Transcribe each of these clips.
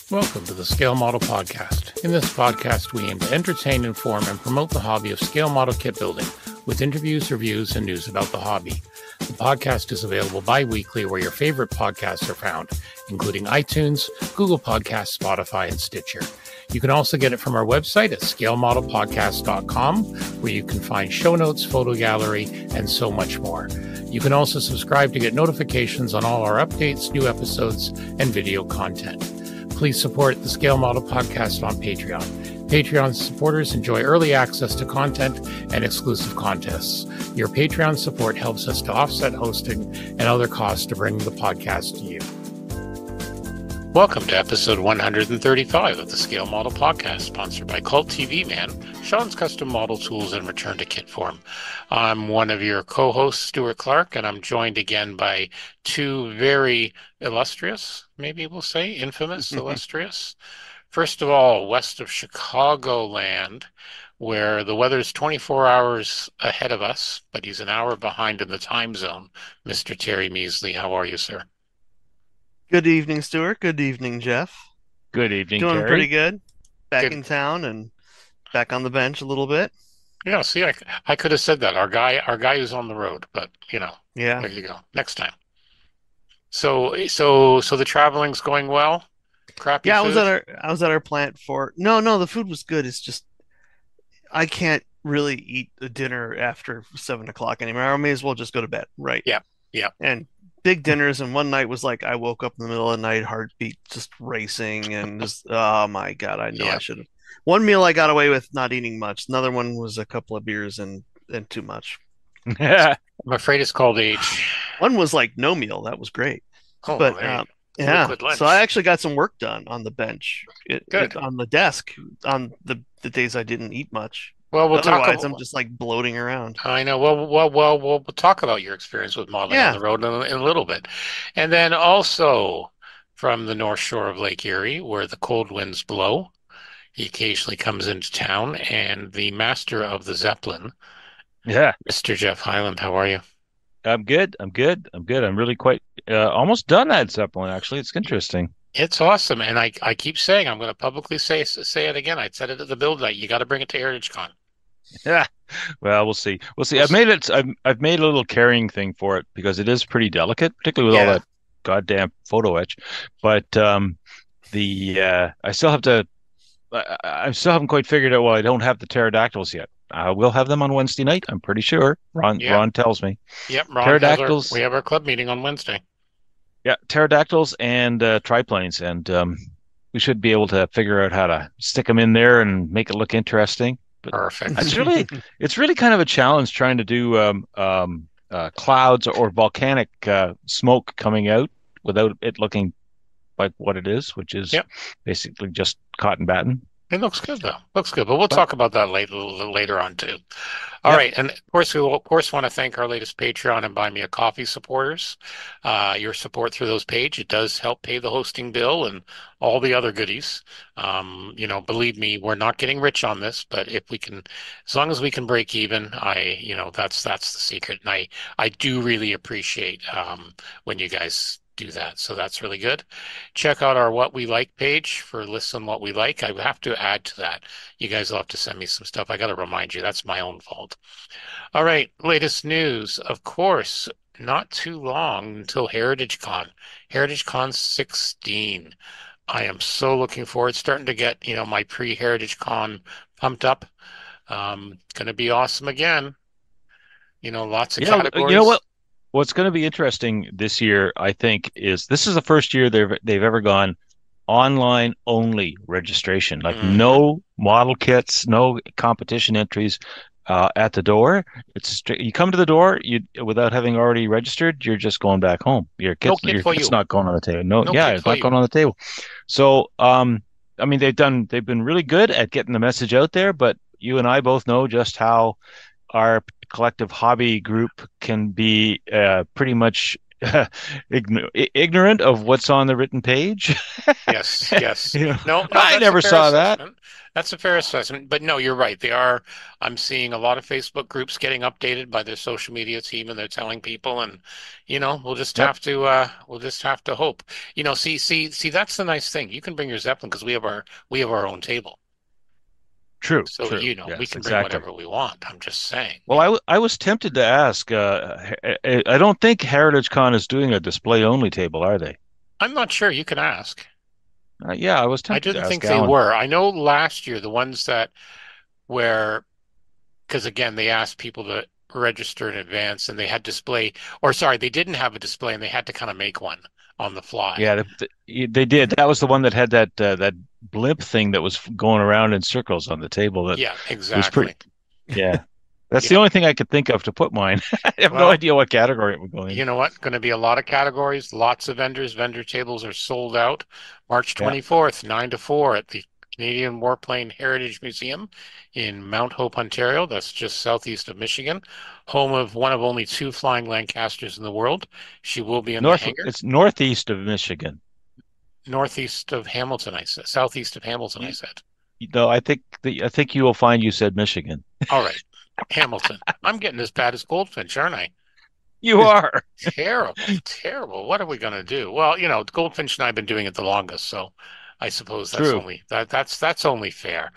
Welcome to the Scale Model Podcast. In this podcast, we aim to entertain, inform, and promote the hobby of scale model kit building with interviews, reviews, and news about the hobby. The podcast is available bi-weekly where your favorite podcasts are found, including iTunes, Google Podcasts, Spotify, and Stitcher. You can also get it from our website at scalemodelpodcast.com, where you can find show notes, photo gallery, and so much more. You can also subscribe to get notifications on all our updates, new episodes, and video content. Please support the Scale Model Podcast on Patreon. Patreon supporters enjoy early access to content and exclusive contests. Your Patreon support helps us to offset hosting and other costs to bring the podcast to you. Welcome to episode 135 of the Scale Model Podcast, sponsored by Cult TV Man, Sean's Custom Model Tools, and Return to Kit Form. I'm one of your co-hosts, Stuart Clark, and I'm joined again by two very illustrious, maybe we'll say, infamous, illustrious. First of all, west of Chicagoland, where the weather's 24 hours ahead of us, but he's an hour behind in the time zone, Mr. Terry Measley. How are you, sir? Good evening, Stuart. Good evening, Jeff. Good evening, Doing Terry. pretty good. Back Good. in town and back on the bench a little bit. Yeah, see, I could have said that. Our guy is on the road, but Yeah. there you go. Next time. So the traveling's going well. Crappy Yeah, food. I was at our plant for no, the food was good. It's just I can't really eat a dinner after 7 o'clock anymore. I may as well just go to bed. Right. Yeah, yeah. And big dinners, and one night was like I woke up in the middle of the night, heartbeat just racing, and just oh my God, I know Yeah. I should have. One meal I got away with not eating much. Another one was a couple of beers and too much. I'm afraid it's called age. One was like no meal. That was great. Oh, But there you go. yeah, Liquid lunch. so I actually got some work done on the bench, Good. on the desk on the days I didn't eat much. Well, we'll talk Otherwise, about. I'm just like bloating around. I know. Well, we'll talk about your experience with modeling on Yeah, the road in a little bit, and then also from the North Shore of Lake Erie, where the cold winds blow. He occasionally comes into town, and the master of the Zeppelin, Yeah, Mr. Jeff Highland. How are you? I'm good. I'm really quite almost done that Zeppelin, actually. It's interesting. It's awesome, and I keep saying I'm going to publicly say it again. I said it at the build night. You got to bring it to Heritage Con. Yeah. Well, we'll see. We'll see. We'll I've made it. I've made a little carrying thing for it because it is pretty delicate, particularly with all Yeah. that goddamn photo etch. But I still have to. I still haven't quite figured out. Well, I don't have the pterodactyls yet. I will have them on Wednesday night. I'm pretty sure. Yeah. Ron tells me. Yep, Ron Pterodactyls. we have our club meeting on Wednesday. Yeah, pterodactyls and triplanes, and we should be able to figure out how to stick them in there and make it look interesting. But Perfect. it's really kind of a challenge trying to do clouds or volcanic smoke coming out without it looking like what it is, which is Yep. basically just cotton batting. It looks good though. Looks good, but we'll talk about that later on too. All Yep. right, and of course we will want to thank our latest Patreon and Buy Me a Coffee supporters. Your support through those pages, it does help pay the hosting bill and all the other goodies. Believe me, we're not getting rich on this, but if we can, as long as we can break even, that's the secret. And I do really appreciate when you guys do that. So that's really good. Check out our What We Like page for lists on what we like. I have to add to that. You guys will have to send me some stuff. I got to remind you, that's my own fault. All right, latest news. Of course, not too long until Heritage Con. Heritage Con 16. I am so looking forward. Starting to get, my pre-Heritage Con pumped up. Gonna be awesome again. Lots of You know, categories. you know what? What's going to be interesting this year, I think, is this is the first year they've ever gone online only registration, like Mhm. no model kits, no competition entries at the door. It's you come to the door, you without having already registered, you're just going back home. No kit for Kit's you. not going on the table. No, No yeah, kit it's for not you. going on the table. So, I mean, they've been really good at getting the message out there, but you and I both know just how our collective hobby group can be pretty much ignorant of what's on the written page. Yes, yes. You know, No, I that's a never fair saw that. assessment. That's a fair assessment. But no, you're right. I'm seeing a lot of Facebook groups getting updated by their social media team, and they're telling people, and Yep. we'll just have to hope. See, that's the nice thing. You can bring your Zeppelin because we have our own table. True. So, True. we Yes, can bring exactly. whatever we want. I'm just saying. Well, I was tempted to ask. I don't think Heritage Con is doing a display only table, are they? I'm not sure. You can ask. Yeah, I was I tempted to didn't ask think they Alan. were. I know last year the ones that where because again, they asked people to register in advance and they had display, or sorry, they didn't have a display and they had to kind of make one on the fly. Yeah, they did. That was the one that had that blimp thing that was going around in circles on the table. That Yeah, was pretty. exactly. Yeah, that's the Yeah. only thing I could think of to put mine. I have no Well, idea what category it would go in. you know what? Going to be a lot of categories, lots of vendors. Vendor tables are sold out. March Yeah, 24th, 9 to 4 at the Canadian Warplane Heritage Museum in Mount Hope, Ontario. That's just southeast of Michigan, home of one of only two flying Lancasters in the world. She will be in the hangar. It's northeast of Michigan. Northeast of Hamilton, I said. Southeast of Hamilton, I You, said. no, I think you will find you said Michigan. All right. Hamilton. I'm getting as bad as Goldfinch, aren't I? You are. Terrible, terrible. What are we going to do? Well, Goldfinch and I have been doing it the longest, so I suppose True. that's only fair.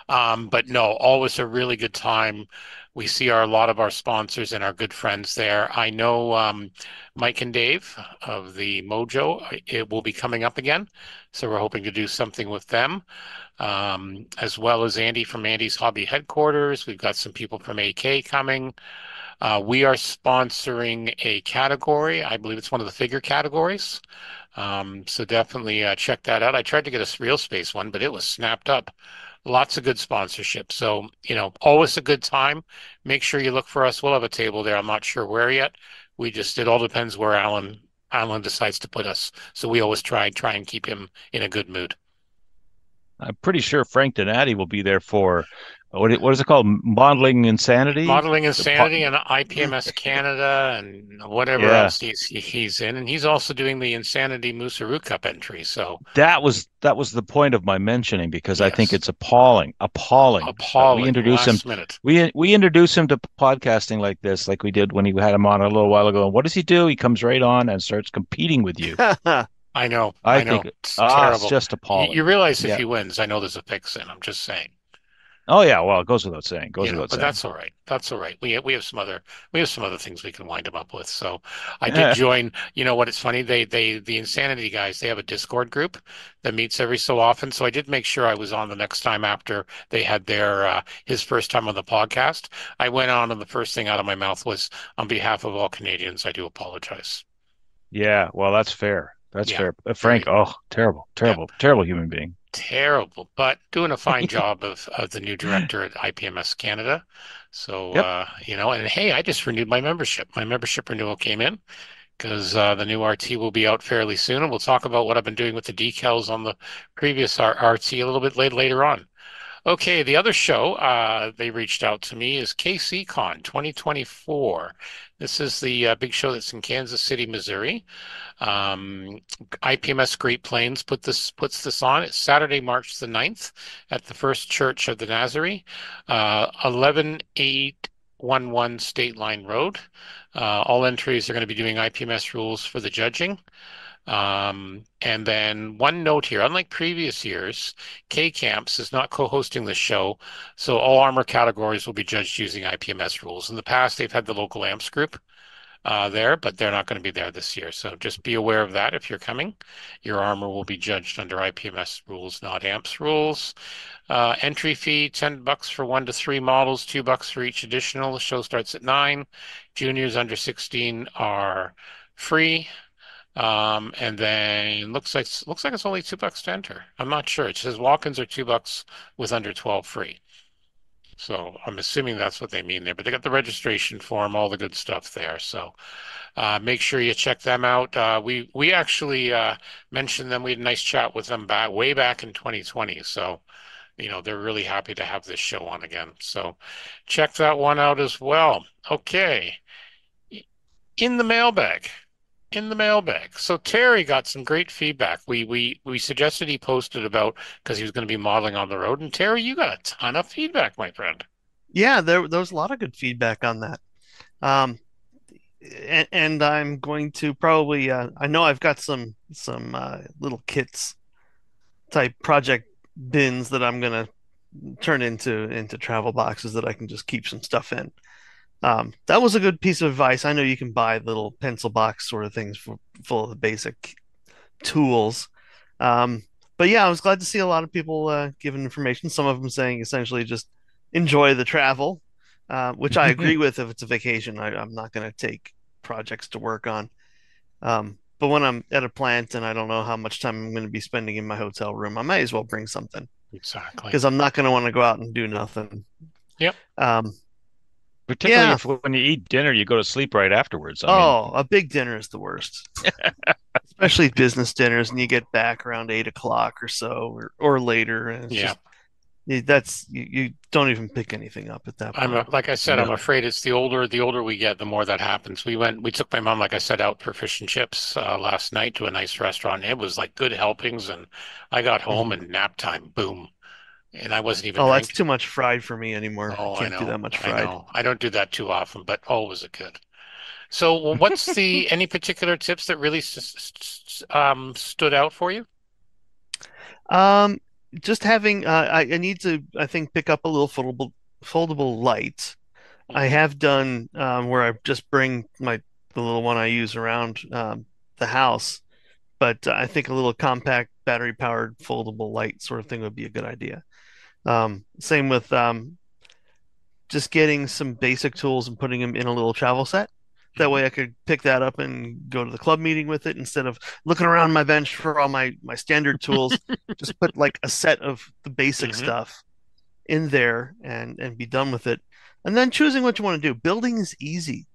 But no, always a really good time. We see a lot of our sponsors and our good friends there. I know Mike and Dave of the Mojo, it will be coming up again, so we're hoping to do something with them, as well as Andy from Andy's Hobby Headquarters. We've got some people from AK coming. We are sponsoring a category. I believe it's one of the figure categories. So definitely check that out. I tried to get a real space one, but it was snapped up. Lots of good sponsorship. So, always a good time. Make sure you look for us. We'll have a table there. I'm not sure where yet. It all depends where Alan decides to put us. So we always try and keep him in a good mood. I'm pretty sure Frank Donati will be there for what is it called? Modeling Insanity? Modeling The po- Insanity and IPMS Canada and whatever yeah, else he's in, and he's also doing the Insanity Moosaroo Cup entry. So that was the point of my mentioning because I think yes, it's appalling that we appalling. introduce him. Last minute. We introduce him to podcasting like this, like we did when he had him on a little while ago. And what does he do? He comes right on and starts competing with you. I know, I I think know. It's it's terrible. just You appalling. realize if Yeah. he wins, I know there's a fix in. I'm just saying. Oh yeah. Well, it goes without saying. Goes without But saying. that's all right. That's all right. We have some other things we can wind him up with. So I did join. You know what? It's funny. The Insanity guys. They have a Discord group that meets every so often. So I did make sure I was on the next time after they had their his first time on the podcast. I went on, and the first thing out of my mouth was, on behalf of all Canadians, I do apologize. Yeah. Well, that's fair. That's Yeah, fair. Frank. very. Oh, terrible, Yeah. terrible, terrible human being. Terrible, but doing a fine job of the new director at IPMS Canada. So, Yep. and hey, I just renewed my membership. My membership renewal came in because the new RT will be out fairly soon, and we'll talk about what I've been doing with the decals on the previous RT a little bit later on. Okay, the other show they reached out to me is KCCon 2024. This is the big show that's in Kansas City, Missouri. IPMS Great Plains puts this on. It's Saturday, March the 9th at the First Church of the Nazarene, 11811 State Line Road. All entries are going to be doing IPMS rules for the judging. And then one note here, unlike previous years, K Camps is not co-hosting the show, so all armor categories will be judged using IPMS rules. In the past, they've had the local AMPS group there, but they're not going to be there this year. So just be aware of that if you're coming. Your armor will be judged under IPMS rules, not AMPS rules. Entry fee, $10 for 1 to 3 models, $2 for each additional. The show starts at 9. Juniors under 16 are free. And then looks like it's only $2 to enter. I'm not sure. It says walk-ins are $2 with under 12 free. So I'm assuming that's what they mean there. But they got the registration form, all the good stuff there. So make sure you check them out. We actually mentioned them. We had a nice chat with them way back in 2020. So they're really happy to have this show on again. So check that one out as well. Okay, in the mailbag. in the mailbag. So Terry got some great feedback. We suggested he posted about because he was going to be modeling on the road. And Terry, you got a ton of feedback, my friend. Yeah, there was a lot of good feedback on that. Um, and I'm going to probably I know I've got some little kits type project bins that I'm gonna turn into travel boxes that I can just keep some stuff in. That was a good piece of advice. I know you can buy little pencil box sort of things full of the basic tools. Um, but yeah, I was glad to see a lot of people giving information. Some of them saying essentially just enjoy the travel, which I agree with. If it's a vacation, I'm not going to take projects to work on. But when I'm at a plant and I don't know how much time I'm going to be spending in my hotel room, I might as well bring something Exactly. because I'm not going to want to go out and do nothing. Yep. Particularly Yeah. if when you eat dinner, you go to sleep right afterwards. A big dinner is the worst, especially business dinners, and you get back around 8 o'clock or so, or later, and it's Yeah. just you don't even pick anything up at that point. Like I said, I'm No. afraid it's the older we get, the more that happens. We took my mom, like I said, out for fish and chips last night to a nice restaurant. It was like good helpings, and I got home and nap time, boom, and I wasn't even Oh, that's drinking. too much fried for me anymore. I Oh, I can't do know, that much I fried. know. I don't do that too often, but oh, was it good? So, well, what's the any particular tips that really stood out for you? Um, just having I need to I think pick up a little foldable light. I Mhm. have done where I just bring the little one I use around the house, but I think a little compact battery powered foldable light sort of thing would be a good idea. Same with just getting some basic tools and putting them in a little travel set. That Mhm. way I could pick that up and go to the club meeting with it instead of looking around my bench for all my standard tools. Just put like a set of the basic Mhm. stuff in there and be done with it. And then choosing what you want to do. Building is easy.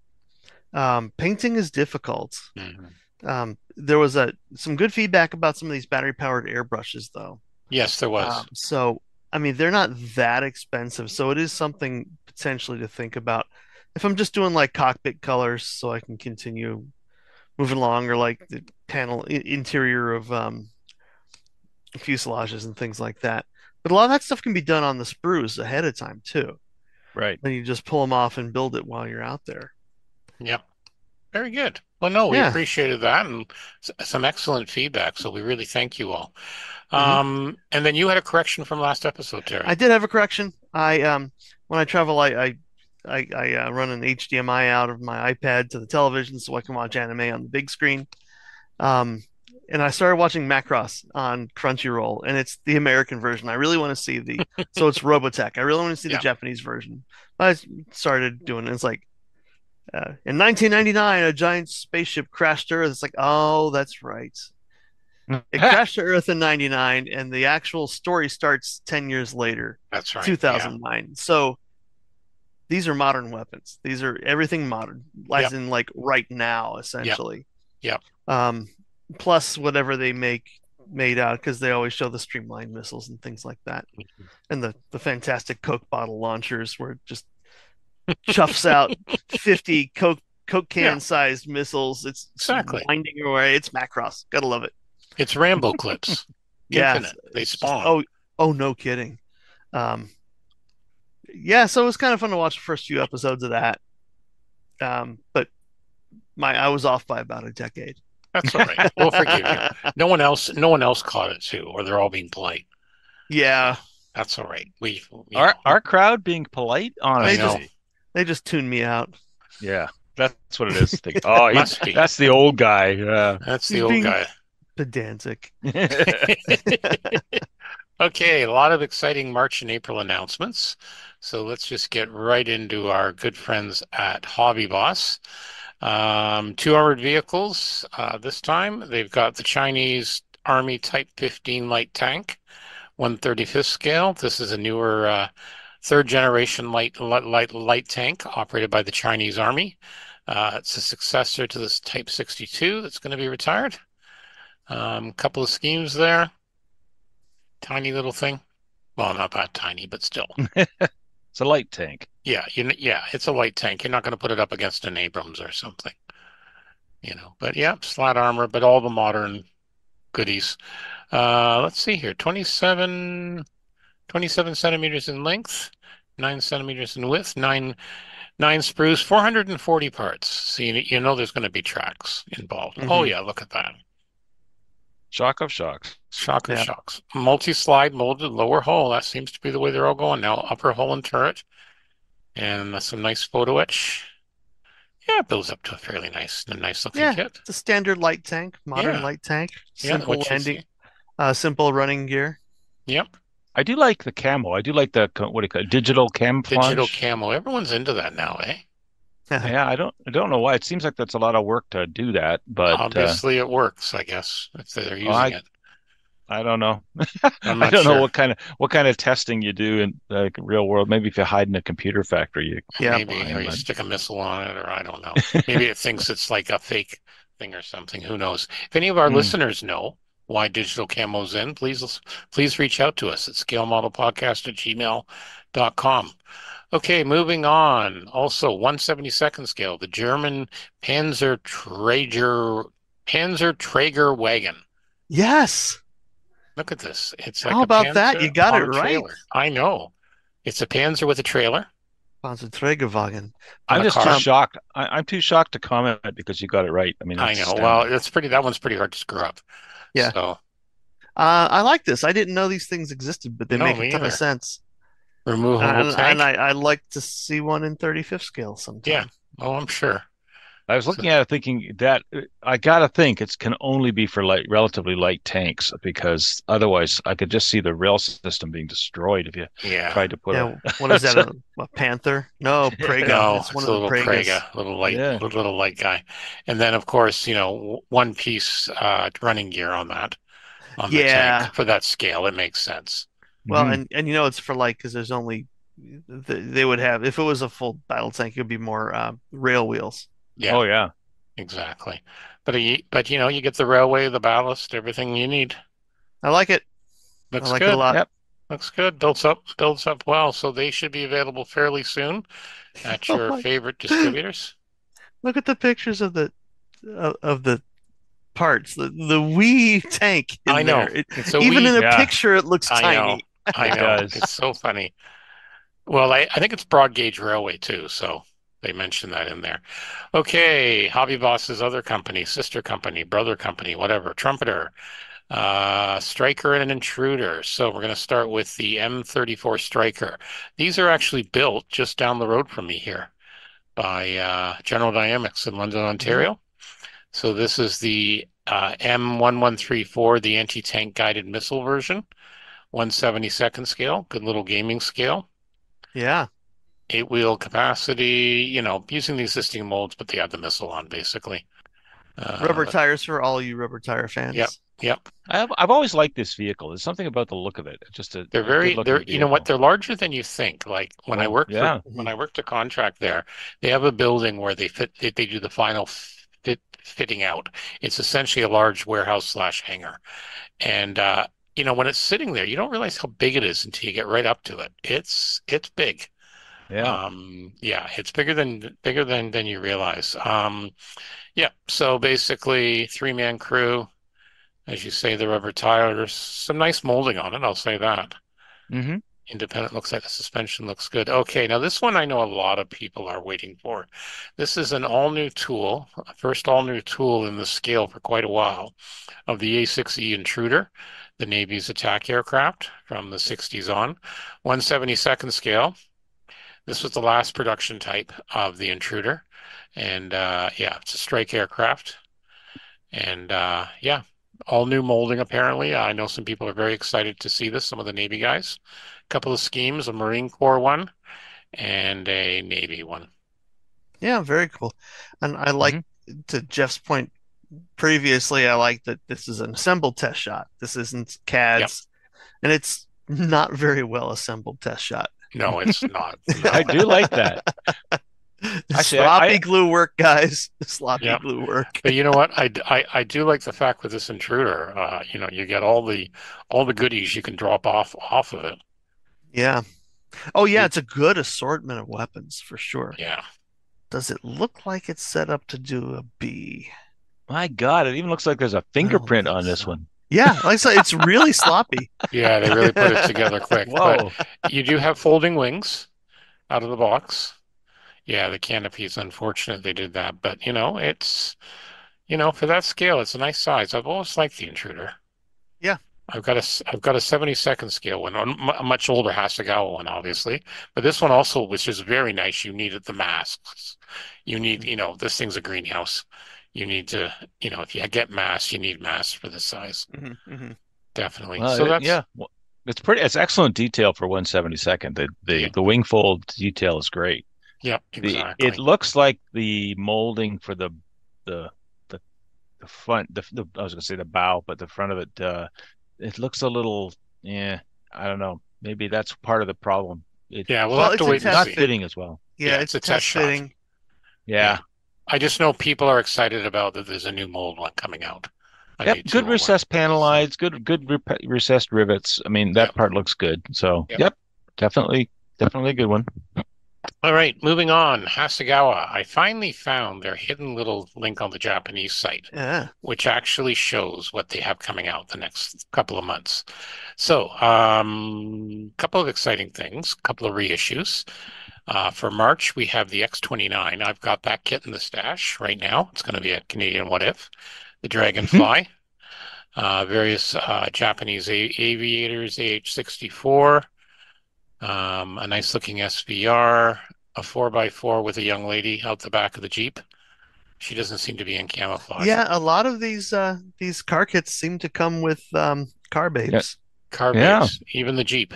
Painting is difficult. Mhm. There was some good feedback about some of these battery powered airbrushes though. Yes, there was. So, I mean, they're not that expensive. So it is something potentially to think about. If I'm just doing like cockpit colors so I can continue moving along or like the interior of fuselages and things like that. But a lot of that stuff can be done on the sprues ahead of time too. Right. Then you just pull them off and build it while you're out there. Yep. Very good. Well, no, we Yeah. appreciated that and some excellent feedback. So we really thank you all. hmm And then you had a correction from last episode, Terry. I did have a correction. I when I travel, I run an HDMI out of my iPad to the television so I can watch anime on the big screen. Um, and I started watching Macross on Crunchyroll, and it's the American version. I really want to see so it's Robotech. I really want to see the Yeah, Japanese version. I started doing it. It's like in 1999, a giant spaceship crashed Earth. It's like, oh, that's right. It crashed to Earth in 99, and the actual story starts 10 years later, that's right. Yeah. 2009. So these are modern weapons. These are everything modern, as Yep. in like right now, Yep. essentially. Yep. Um, plus whatever they made out because they always show the streamlined missiles and things like that, and the fantastic Coke bottle launchers where it just chuffs out 50 Coke Yeah, can sized missiles. It's exactly. winding away. It's Macross. Gotta love it. It's Rambo clips. Yeah, Infinite. They it's just spawn. oh no kidding. Um, yeah, so it was kind of fun to watch the first few episodes of that. But I was off by about a decade. That's all right. We'll forgive you. No one else caught it too, or they're all being polite. Yeah, That's all right. Our crowd being polite, I they know. just honestly. they just tuned me out. Yeah, that's what it is. Oh, Must be. that's the old guy. Yeah. That's the He's old being guy. pedantic. Okay, a lot of exciting March and April announcements. So let's just get right into our good friends at Hobby Boss. Two armored vehicles. This time they've got the Chinese Army Type 15 light tank, 135th scale. This is a newer third generation light tank operated by the Chinese Army. It's a successor to this Type 62 that's going to be retired. Couple of schemes there. Tiny little thing. Well, not that tiny, but still. It's a light tank. Yeah, it's a light tank. You're not going to put it up against an Abrams or something. But yeah, slat armor, but all the modern goodies. Let's see here, 27 centimeters in length, 9 centimeters in width, nine sprues, 440 parts. So there's going to be tracks involved. Oh Mm-hmm. yeah, look at that. Shock of shocks. Shock of Yeah. shocks. Multi-slide molded lower hull. That seems to be the way they're all going now. Upper hull and turret. And some nice photo etch. Yeah, it builds up to a nice looking Yeah. kit. It's a standard light tank, modern Yeah. light tank. Yeah, Simple what you landing, see. simple running gear. Yep. I do like the camo. I do like the what do you call it, digital Digital camouflage. camo. Everyone's into that now, eh? Yeah, I don't know why. It seems like that's a lot of work to do that, but Obviously it works, I guess, if they're using I it. I don't know. I'm I not don't know sure. what kind of testing you do in like real world. Maybe if you hide in a computer factory, you Yeah. Maybe, or fine, you but stick a missile on it, or I don't know. Maybe it thinks it's like a fake thing or something. Who knows? If any of our mm, listeners know why digital camo's in, please reach out to us at scalemodelpodcast@gmail.com. Okay, moving on. Also, 1/72nd scale, the German Panzer Traeger wagon. Yes. Look at this. It's How like a about that? You Panzer got it on a right. trailer. I know. It's a Panzer with a trailer Panzerträgerwagen. on I'm a just too car. shocked. I'm too shocked to comment because you got it right. I mean, I that's know. Well, astounding. that one's pretty hard to screw up. Yeah. So, I like this. I didn't know these things existed, but they no, make a me ton of either. sense. Removable And tank. I like to see one in 35th scale Yeah. sometime. Oh, I'm sure. I was So, looking at it thinking that I gotta think it can only be for relatively light tanks because otherwise I could just see the rail system being destroyed if you yeah. tried to put Yeah, what is that? A Panther? No, Praga. No, It's one it's of a the little Pragas. Praga, yeah. little light guy. And then, of course, one piece running gear on the tank Yeah. for that scale. It makes sense. Well, Mhm. and it's for light because there's only they would have if it was a full battle tank, it would be more rail wheels. Yeah, Oh yeah. exactly. But you get the railway, the ballast, everything you need. I like it. I Looks like it a good. lot. Yep. Looks good. Builds up well. So they should be available fairly soon at Oh your my! favorite distributors. Look at the pictures of the parts. The wee tank I in there. know. It's a Even in wee. a Yeah, picture, it looks I know. tiny. I it know. does. It's so funny. Well, I think it's broad gauge railway too, so they mentioned that in there. Okay, Hobby Boss's other company, sister company, brother company, whatever, Trumpeter, Striker and an Intruder. So we're going to start with the M34 Striker. These are actually built just down the road from me here by General Dynamics in London, Mhm. Ontario. So this is the M1134, the anti-tank guided missile version, 1/72nd scale, good little gaming scale. Yeah. 8 wheel capacity, using the existing molds, but they have the missile on basically. Rubber Uh, tires for all you rubber tire yep, fans. yep. I've always liked this vehicle. There's something about the look of it. It's just They're a good they're, looking you know what? vehicle. They're larger than you think. Like Oh yeah. when Mhm. I worked a contract there, they have a building where they do the final fitting out. It's essentially a large warehouse slash hangar. And when it's sitting there, you don't realize how big it is until you get right up to it. It's big. Yeah. Yeah, it's bigger than you realize. Yeah, so basically 3-man crew, as you say, the rubber tires, some nice molding on it, I'll say that. Hmm. Independent looks like the suspension looks good. Okay, now this one I know a lot of people are waiting for. This is an all-new tool, first all-new tool in the scale for quite a while of the A6E Intruder, the Navy's attack aircraft from the 60s on, 1/72nd scale. This was the last production type of the Intruder. And yeah, it's a strike aircraft. And yeah, all new molding apparently. I know some people are very excited to see this, some of the Navy guys. A couple of schemes, a Marine Corps one and a Navy one. Yeah, very cool. And I like Hmm. to Jeff's point previously, I like that this is an assembled test shot. This isn't Yep. CADs, and it's not very well assembled test shot. No, it's not. I No. do like that. Actually, Sloppy glue work, guys. Sloppy Yep. glue work. But you know what? I do like the fact with this Intruder, you get all the goodies you can drop off of it. Yeah. Oh, yeah, You- it's a good assortment of weapons for sure. Yeah. Does it look like it's set up to do a B? My God, it even looks like there's a fingerprint on this one. Yeah, like I said, it's really sloppy. Yeah, they really put it together quick. Whoa. But you do have folding wings out of the box. Yeah, the canopy's unfortunate they did that, but it's for that scale, it's a nice size. I've always liked the Intruder. Yeah. I've got a 72nd scale one, a much older Hasegawa one, obviously, but this one also, which is very nice. You needed the masks. You need, this thing's a greenhouse. You need to, if you get masks, you need masks for this size. Definitely. Well, So yeah, it's excellent detail for 1/72. The wing fold detail is great. Yep, exactly. It looks like the molding for the front, I was gonna say the bow, but the front of it looks a little, I don't know. Maybe that's part of the problem. We'll have to wait and not see. fitting as well. Yeah, it's a test fitting. Yeah. I just know people are excited about that there's a new mold one coming out. Yep, good recessed panelides, good recessed rivets. I mean, that part looks good. So, yep, definitely a good one. All right, moving on. Hasegawa. I finally found their hidden little link on the Japanese site, which actually shows what they have coming out the next couple of months. So, couple of exciting things, couple of reissues. For March, we have the X-29. I've got that kit in the stash right now. It's going to be a Canadian What If. The Dragonfly. Various Japanese aviators, AH-64. A nice looking SVR, a 4x4 with a young lady out the back of the Jeep. She doesn't seem to be in camouflage. Yeah, a lot of these car kits seem to come with car babes. Yeah. Car babes, even the Jeep.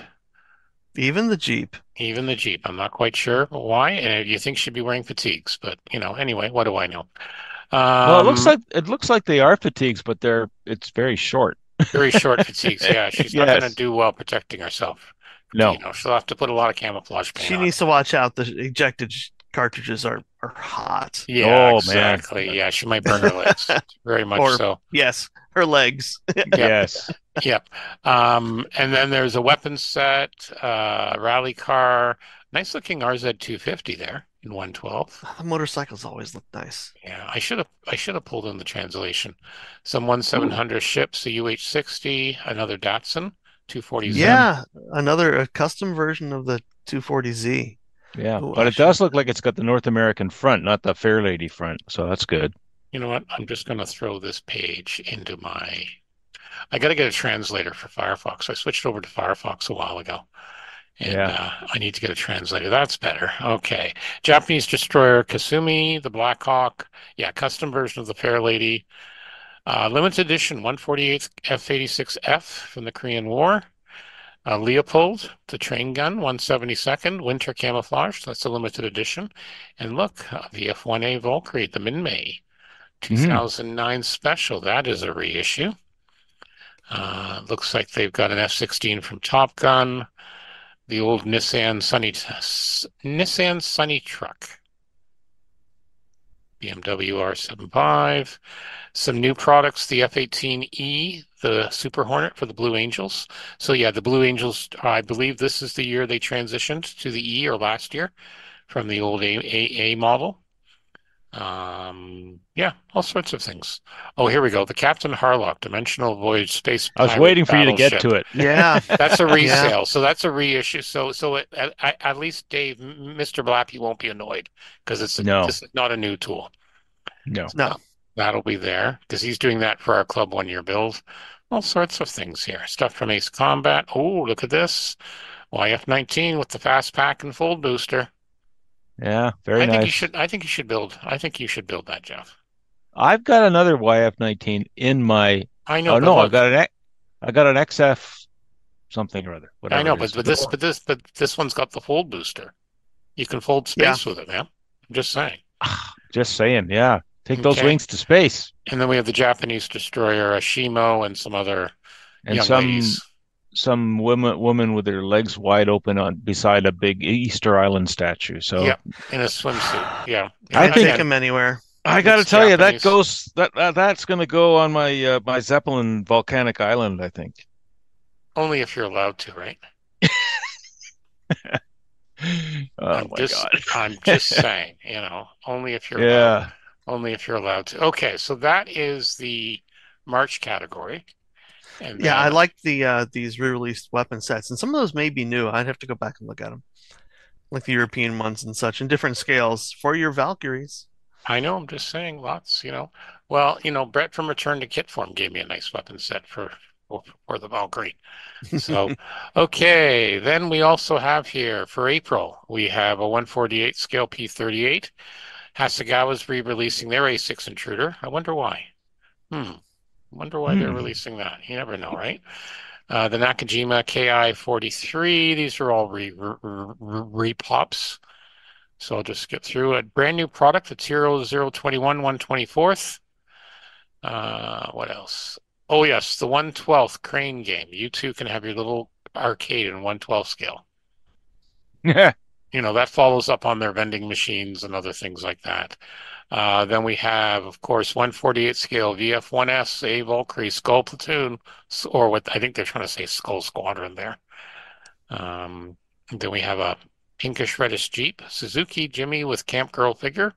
Even the Jeep. Even the Jeep. I'm not quite sure why. And you think she'd be wearing fatigues, but anyway, what do I know? Well, it looks like they are fatigues, but it's very short. Very short fatigues. Yeah, she's not going to do well protecting herself. No, she'll have to put a lot of camouflage paint She on. needs to watch out. The ejected cartridges are hot. Yeah, exactly. Man. Yeah, she might burn her legs. Very much so. Yes, her legs. Yes. Yep. And then there's a weapons set, rally car, nice looking RZ250 there in 112. The motorcycles always look nice. Yeah, I should have pulled in the translation. Some 1700 ships, a UH-60, another Datsun 240Z. Yeah, a custom version of the 240Z. Yeah, but it does look like it's got the North American front, not the Fairlady front, so that's good. You know what? I'm just going to throw this page into I got to get a translator for Firefox. I switched over to Firefox a while ago. And I need to get a translator. That's better. Okay. Japanese destroyer Kasumi, the Black Hawk. Yeah, custom version of the Fairlady. Limited edition 148th F-86F from the Korean War. Leopold, the train gun, 172nd, winter camouflage. That's a limited edition. And look, VF-1A Valkyrie, the Minmay, 2009 special. That is a reissue. Looks like they've got an F-16 from Top Gun. The old Nissan Sunny truck. BMW R75. Some new products, the F-18E, the Super Hornet for the Blue Angels. So yeah, the Blue Angels, I believe this is the year they transitioned to the E, or last year, from the old A model. Yeah, all sorts of things. Oh, here we go. The Captain Harlock Dimensional Voyage Space. I was waiting for you to get to it. Yeah, that's a resale. So that's a reissue. So at least Dave, Mr. Blappy won't be annoyed because this is not a new tool. No. That'll be there because he's doing that for our Club 1 Year build. All sorts of things here. Stuff from Ace Combat. Oh, look at this. YF-19 with the fast pack and fold booster. Yeah, very nice. I think you should build that, Jeff. I've got another YF-19 in my. I know. Oh no, I got an XF something or other. I know, but this one's got the fold booster. You can fold space with it, man. I'm just saying. Just saying, yeah. Take those wings to space. And then we have the Japanese destroyer Ashimo and some other young ladies. Some woman with her legs wide open beside a big Easter Island statue. So in a swimsuit. Yeah, I take him anywhere. I got to tell you, that's going to go on my my Zeppelin volcanic island. I think. Only if you're allowed to, right? Oh my God! I'm just saying, only if you're allowed. Only if you're allowed to. Okay, so that is the March category. And Yeah, I then like these re-released weapon sets, and some of those may be new. I'd have to go back and look at them, like the European ones and such, in different scales for your Valkyries. I know, I'm just saying lots. Well, Brett from Return to Kit Form gave me a nice weapon set for the Valkyrie. So, okay, then we also have here for April, we have a 148 scale P38. Hasegawa's re-releasing their A6 Intruder. I wonder why. Wonder why they're releasing that. You never know, right? The Nakajima KI-43. These are all re-pops. So I'll just skip through a brand new product. It's 0021 124th. What else? Oh, yes, the 1/12th crane game. You two can have your little arcade in 1/12 scale. Yeah. That follows up on their vending machines and other things like that. Then we have, of course, 148 scale VF1S, A Valkyrie Skull Platoon, or what I think they're trying to say Skull Squadron there. Then we have a pinkish reddish Jeep, Suzuki Jimmy with Camp Girl figure.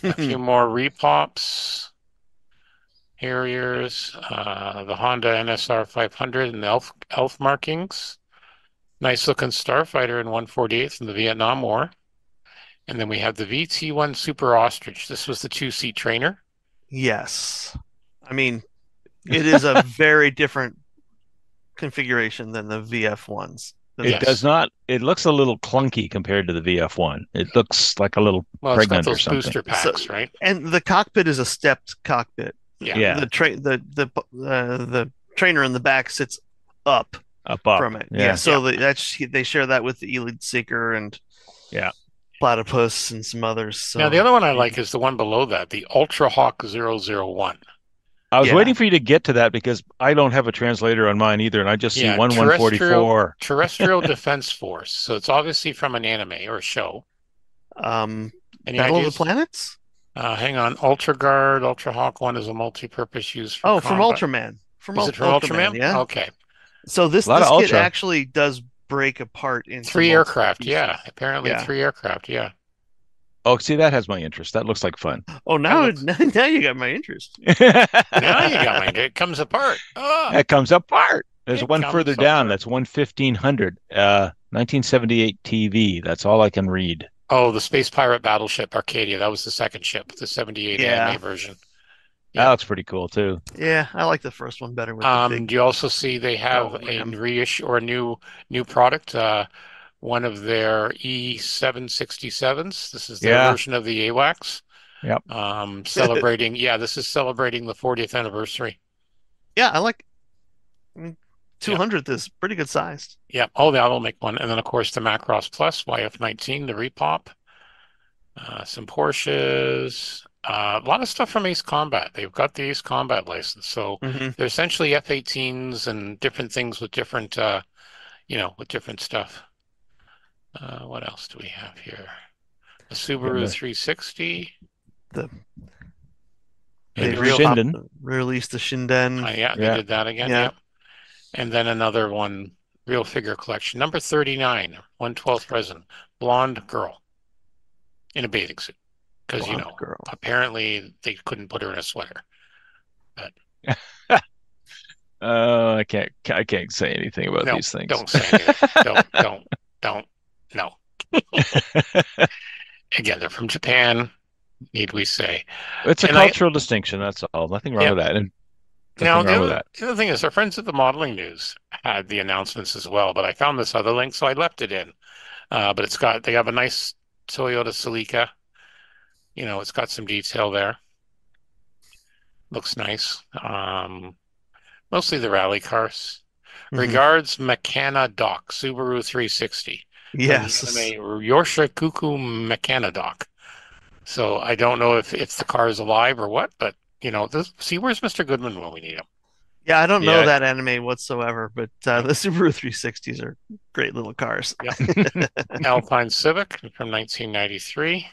A few more repops. Harriers, the Honda NSR 500 and elf markings. Nice looking Starfighter in 148th in the Vietnam War. And then we have the VT1 Super Ostrich. This was the two-seat trainer. Yes. I mean, it is a very different configuration than the VF ones. It does not. It looks a little clunky compared to the VF1. It looks like a little pregnant or something. Booster packs, right? And the cockpit is a stepped cockpit. Yeah. The trainer in the back sits up from it. Yeah. So they share that with the Elite Seeker and Platypus and some others. So. Now the other one I like is the one below that, the Ultra Hawk 001. I was waiting for you to get to that because I don't have a translator on mine either, and I just see 144. Terrestrial Defense Force. So it's obviously from an anime or a show. Battle of the Planets? Hang on. Ultra Guard, Ultra Hawk 1 is a multi-purpose use for from Ultraman. Is it from Ultraman? Yeah. Okay. So this kit actually does break apart into 3 aircraft. Yeah. Apparently 3 aircraft. Yeah. Oh, see, that has my interest. That looks like fun. Oh, now you got my interest. Now you got my. It comes apart. It comes apart. There's one further down. That's 1500. 1978 TV. That's all I can read. Oh, the Space Pirate Battleship Arcadia. That was the second ship, the 78 anime version. Yeah. That looks pretty cool too. Yeah, I like the first one better. With do you also see they have a reissue or a new product? One of their E767s. This is their version of the AWACS. Yep. Celebrating. This is celebrating the 40th anniversary. Yeah, I like. 200th is pretty good sized. Yeah. Oh, that'll make one. And then, of course, the Macross Plus YF19, the repop. Some Porsches. A lot of stuff from Ace Combat. They've got the Ace Combat license. So they're essentially F-18s and different things with different, with different stuff. What else do we have here? A Subaru 360. They released the Shinden. They did that again. Yeah. And then another one, Real Figure Collection. Number 39, 1/12th resin. Blonde girl in a bathing suit. Because, apparently they couldn't put her in a sweater. But I can't say anything about these things. Don't say anything. don't. No. Again, they're from Japan, need we say. It's a cultural distinction, that's all. Nothing wrong with that. And now, the other thing is our friends at the Modeling News had the announcements as well, but I found this other link, so I left it in. But they have a nice Toyota Celica. It's got some detail there. Looks nice. Mostly the rally cars. Regards, Makana Doc, Subaru 360. Yes. Yoshikuku Makana Doc. So I don't know if the car is alive or what, but where's Mr. Goodman when we need him? Yeah, I don't know that anime whatsoever, but the Subaru 360s are great little cars. Yep. Alpine Civic from 1993.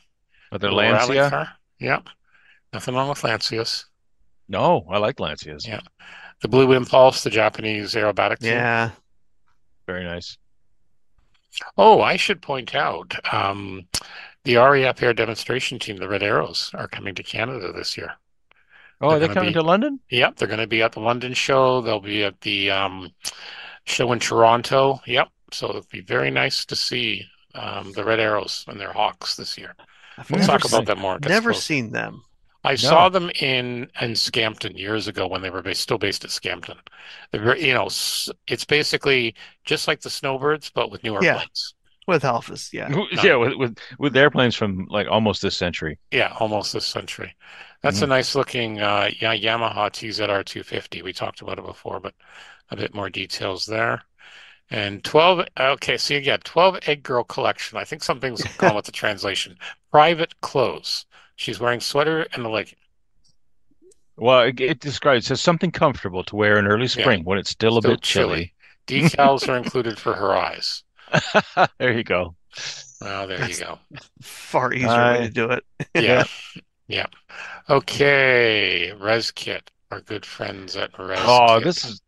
With their Lancia? Car. Yep. Nothing wrong with Lancias. No, I like Lancias. Yeah. The Blue Impulse, the Japanese aerobatic team. Yeah. Very nice. Oh, I should point out, the The RAF Air Demonstration Team, the Red Arrows, are coming to Canada this year. Oh, They're are they going to coming be, to London? yep, they're going to be at the London show. They'll be at the show in Toronto. Yep. So it'll be very nice to see the Red Arrows and their Hawks this year. I've We'll never talk about them more. It gets never closer. seen them. I No. saw them in Scampton years ago when they were still based at Scampton. They're very, it's basically just like the Snowbirds, but with newer Yeah. planes. With Alphas, yeah. Yeah, with airplanes from like almost this century. Yeah, almost this century. That's a nice looking Yamaha TZR 250. We talked about it before, but a bit more details there. And 12, okay, so you get 12 Egg Girl collection. I think something's gone with the translation. Private clothes. She's wearing sweater and a legging. Well, it describes, it says something comfortable to wear in early spring when it's still a bit chilly. Decals are included for her eyes. There you go. Well, there you go. Far easier way to do it. Yeah. Yeah. Okay. Res Kit, our good friends at Res Kit. This is,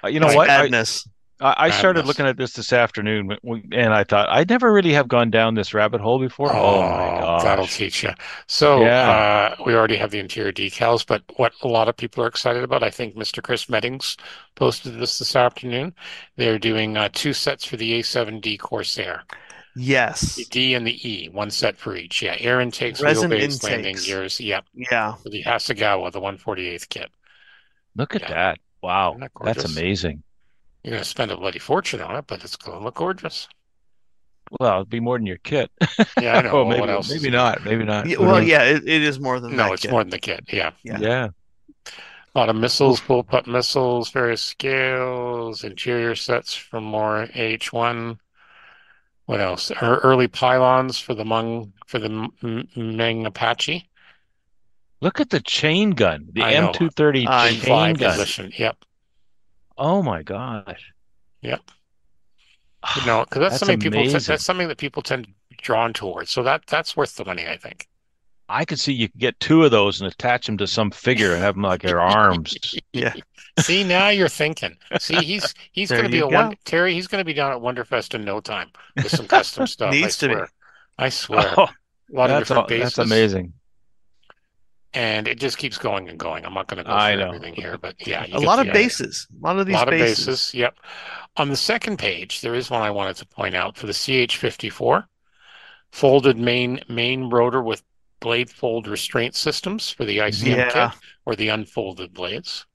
you know what? Madness. I started looking at this afternoon, and I thought I'd never really have gone down this rabbit hole before. Oh my gosh. That'll teach you. So we already have the interior decals, but what a lot of people are excited about, I think Mr. Chris Meddings posted this afternoon. They're doing 2 sets for the A7D Corsair. Yes. The D and the E, 1 set for each. Yeah, air intakes, Resin wheelbase, landing intakes. gears. Yep. Yeah. For the Hasegawa, the 148th kit. Look at that. Wow. Isn't that That's gorgeous? amazing. You're going to spend a bloody fortune on it, but it's going to look gorgeous. Well, it'd be more than your kit. Yeah, I know. Oh, Well, maybe, what else? maybe not. Maybe not. Yeah, well, yeah, it is more than that. No, it's more than the kit. Yeah. Yeah. A lot of missiles, bullpup missiles, various scales, interior sets from more H1. What else? Early pylons for the Meng Apache. Look at the chain gun, the I know. M230 chain Fly gun. position. Yep. Oh my gosh. Yep. Because that's something amazing. that's something that people tend to be drawn towards. So that's worth the money, I think. I could see you could get 2 of those and attach them to some figure and have them like their arms. Yeah. See, now you're thinking. See, he's going to be Terry. He's going to be down at Wonderfest in no time with some custom stuff. Needs to be. I swear. Oh, A lot of different bases. that's amazing. And it just keeps going and going. I'm not going to go through everything here, but yeah. A lot of bases. A lot of these bases. Yep. On the second page, there is one I wanted to point out for the CH-54. Folded main rotor with blade fold restraint systems for the ICM kit or the unfolded blades.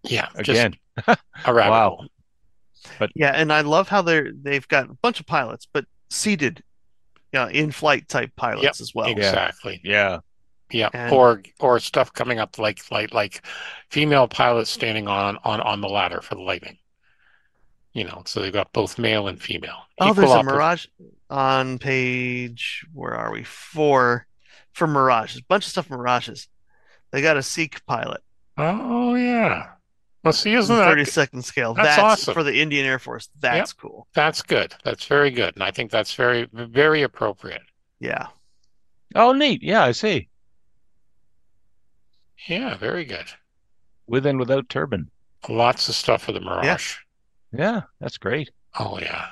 Yeah. Again. Just a rabbit hole. But yeah, and I love how they've got a bunch of pilots, but seated in-flight type pilots as well. Exactly. Yeah. Yeah. Or stuff coming up like female pilots standing on the ladder for the Lightning. So they've got both male and female. Oh, there's a Mirage on page, where are we? 4 for Mirage. There's a bunch of stuff for Mirages. They got a Seek pilot. Oh, yeah. Well, see, isn't that 32nd scale? That's awesome. For the Indian Air Force. That's cool. That's good. That's very good. And I think that's very, very appropriate. Yeah. Oh, neat. Yeah, I see. Yeah, very good. With and without turbine. Lots of stuff for the Mirage. Yeah, that's great. Oh, yeah.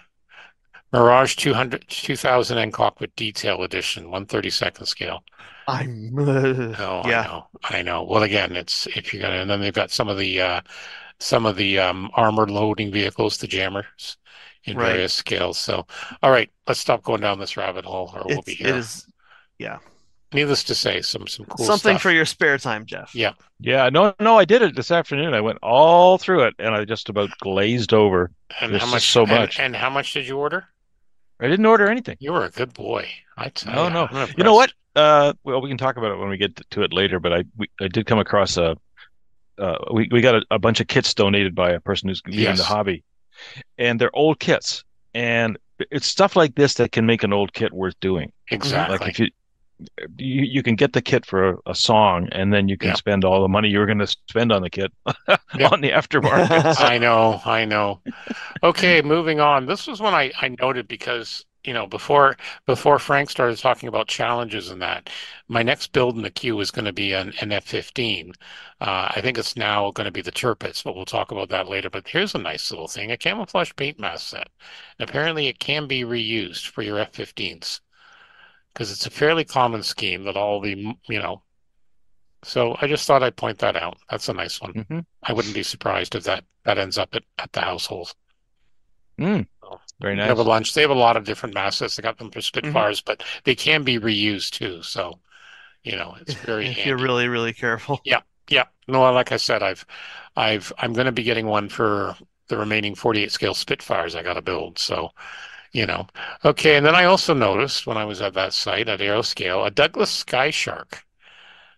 Mirage 2000 and Cockpit Detail Edition, 132nd scale. I know. I know. Well, again, it's if you're gonna, and then they've got some of the armored loading vehicles, the jammers, in various scales. So, all right, let's stop going down this rabbit hole, or we'll be here. It is, Needless to say, some cool something stuff. for your spare time, Jeff. Yeah. Yeah. No, I did it this afternoon. I went all through it, and I just about glazed over. And There's how much? So much. And how much did you order? I didn't order anything. You were a good boy. I tell you. No. You know what? Well, we can talk about it when we get to it later. But I did come across we got a bunch of kits donated by a person who's leaving the hobby, and they're old kits, and it's stuff like this that can make an old kit worth doing. Exactly. Like if you can get the kit for a song, and then you can spend all the money you were going to spend on the kit on the aftermarket. I know. Okay, moving on. This was one I noted because before Frank started talking about challenges and that, my next build in the queue is going to be an F-15. I think it's now going to be the Tirpitz, but we'll talk about that later. But here's a nice little thing, a camouflage paint mask set. And apparently it can be reused for your F-15s. because it's a fairly common scheme that all the, so I just thought I'd point that out. That's a nice one. Mm-hmm. I wouldn't be surprised if that ends up at the household. Very They nice. have a lunch. They have a lot of different masses. They got them for Spitfires, but they can be reused too. So, it's very if handy. you're really, really careful. Yeah. No, like I said, I'm going to be getting one for the remaining 48 scale Spitfires I got to build. So, okay. And then I also noticed when I was at that site at Aeroscale, a Douglas Sky Shark,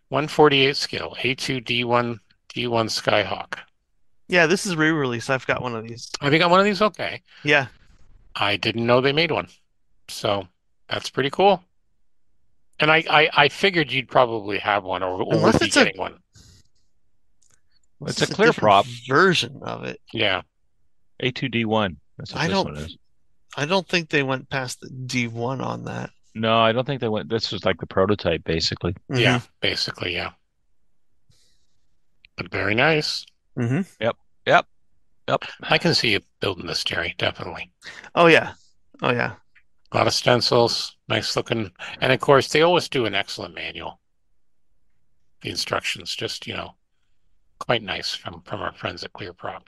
148 scale, A2D1 Skyhawk. Yeah, this is re-release. I've got one of these. Have you got one of these? Okay. Yeah. I didn't know they made one. So that's pretty cool. And I figured you'd probably have one or would be getting one. It's a clear prop version of it. Yeah. A2D1. That's what this one is. I don't think they went past the D1 on that. No, I don't think they went. This was like the prototype, basically. Mm-hmm. Yeah, basically, yeah. But very nice. Mm-hmm. Yep. I can see you building this, Jerry, definitely. Oh, yeah. A lot of stencils, nice looking. And of course, they always do an excellent manual. The instructions, just, quite nice from our friends at ClearProp.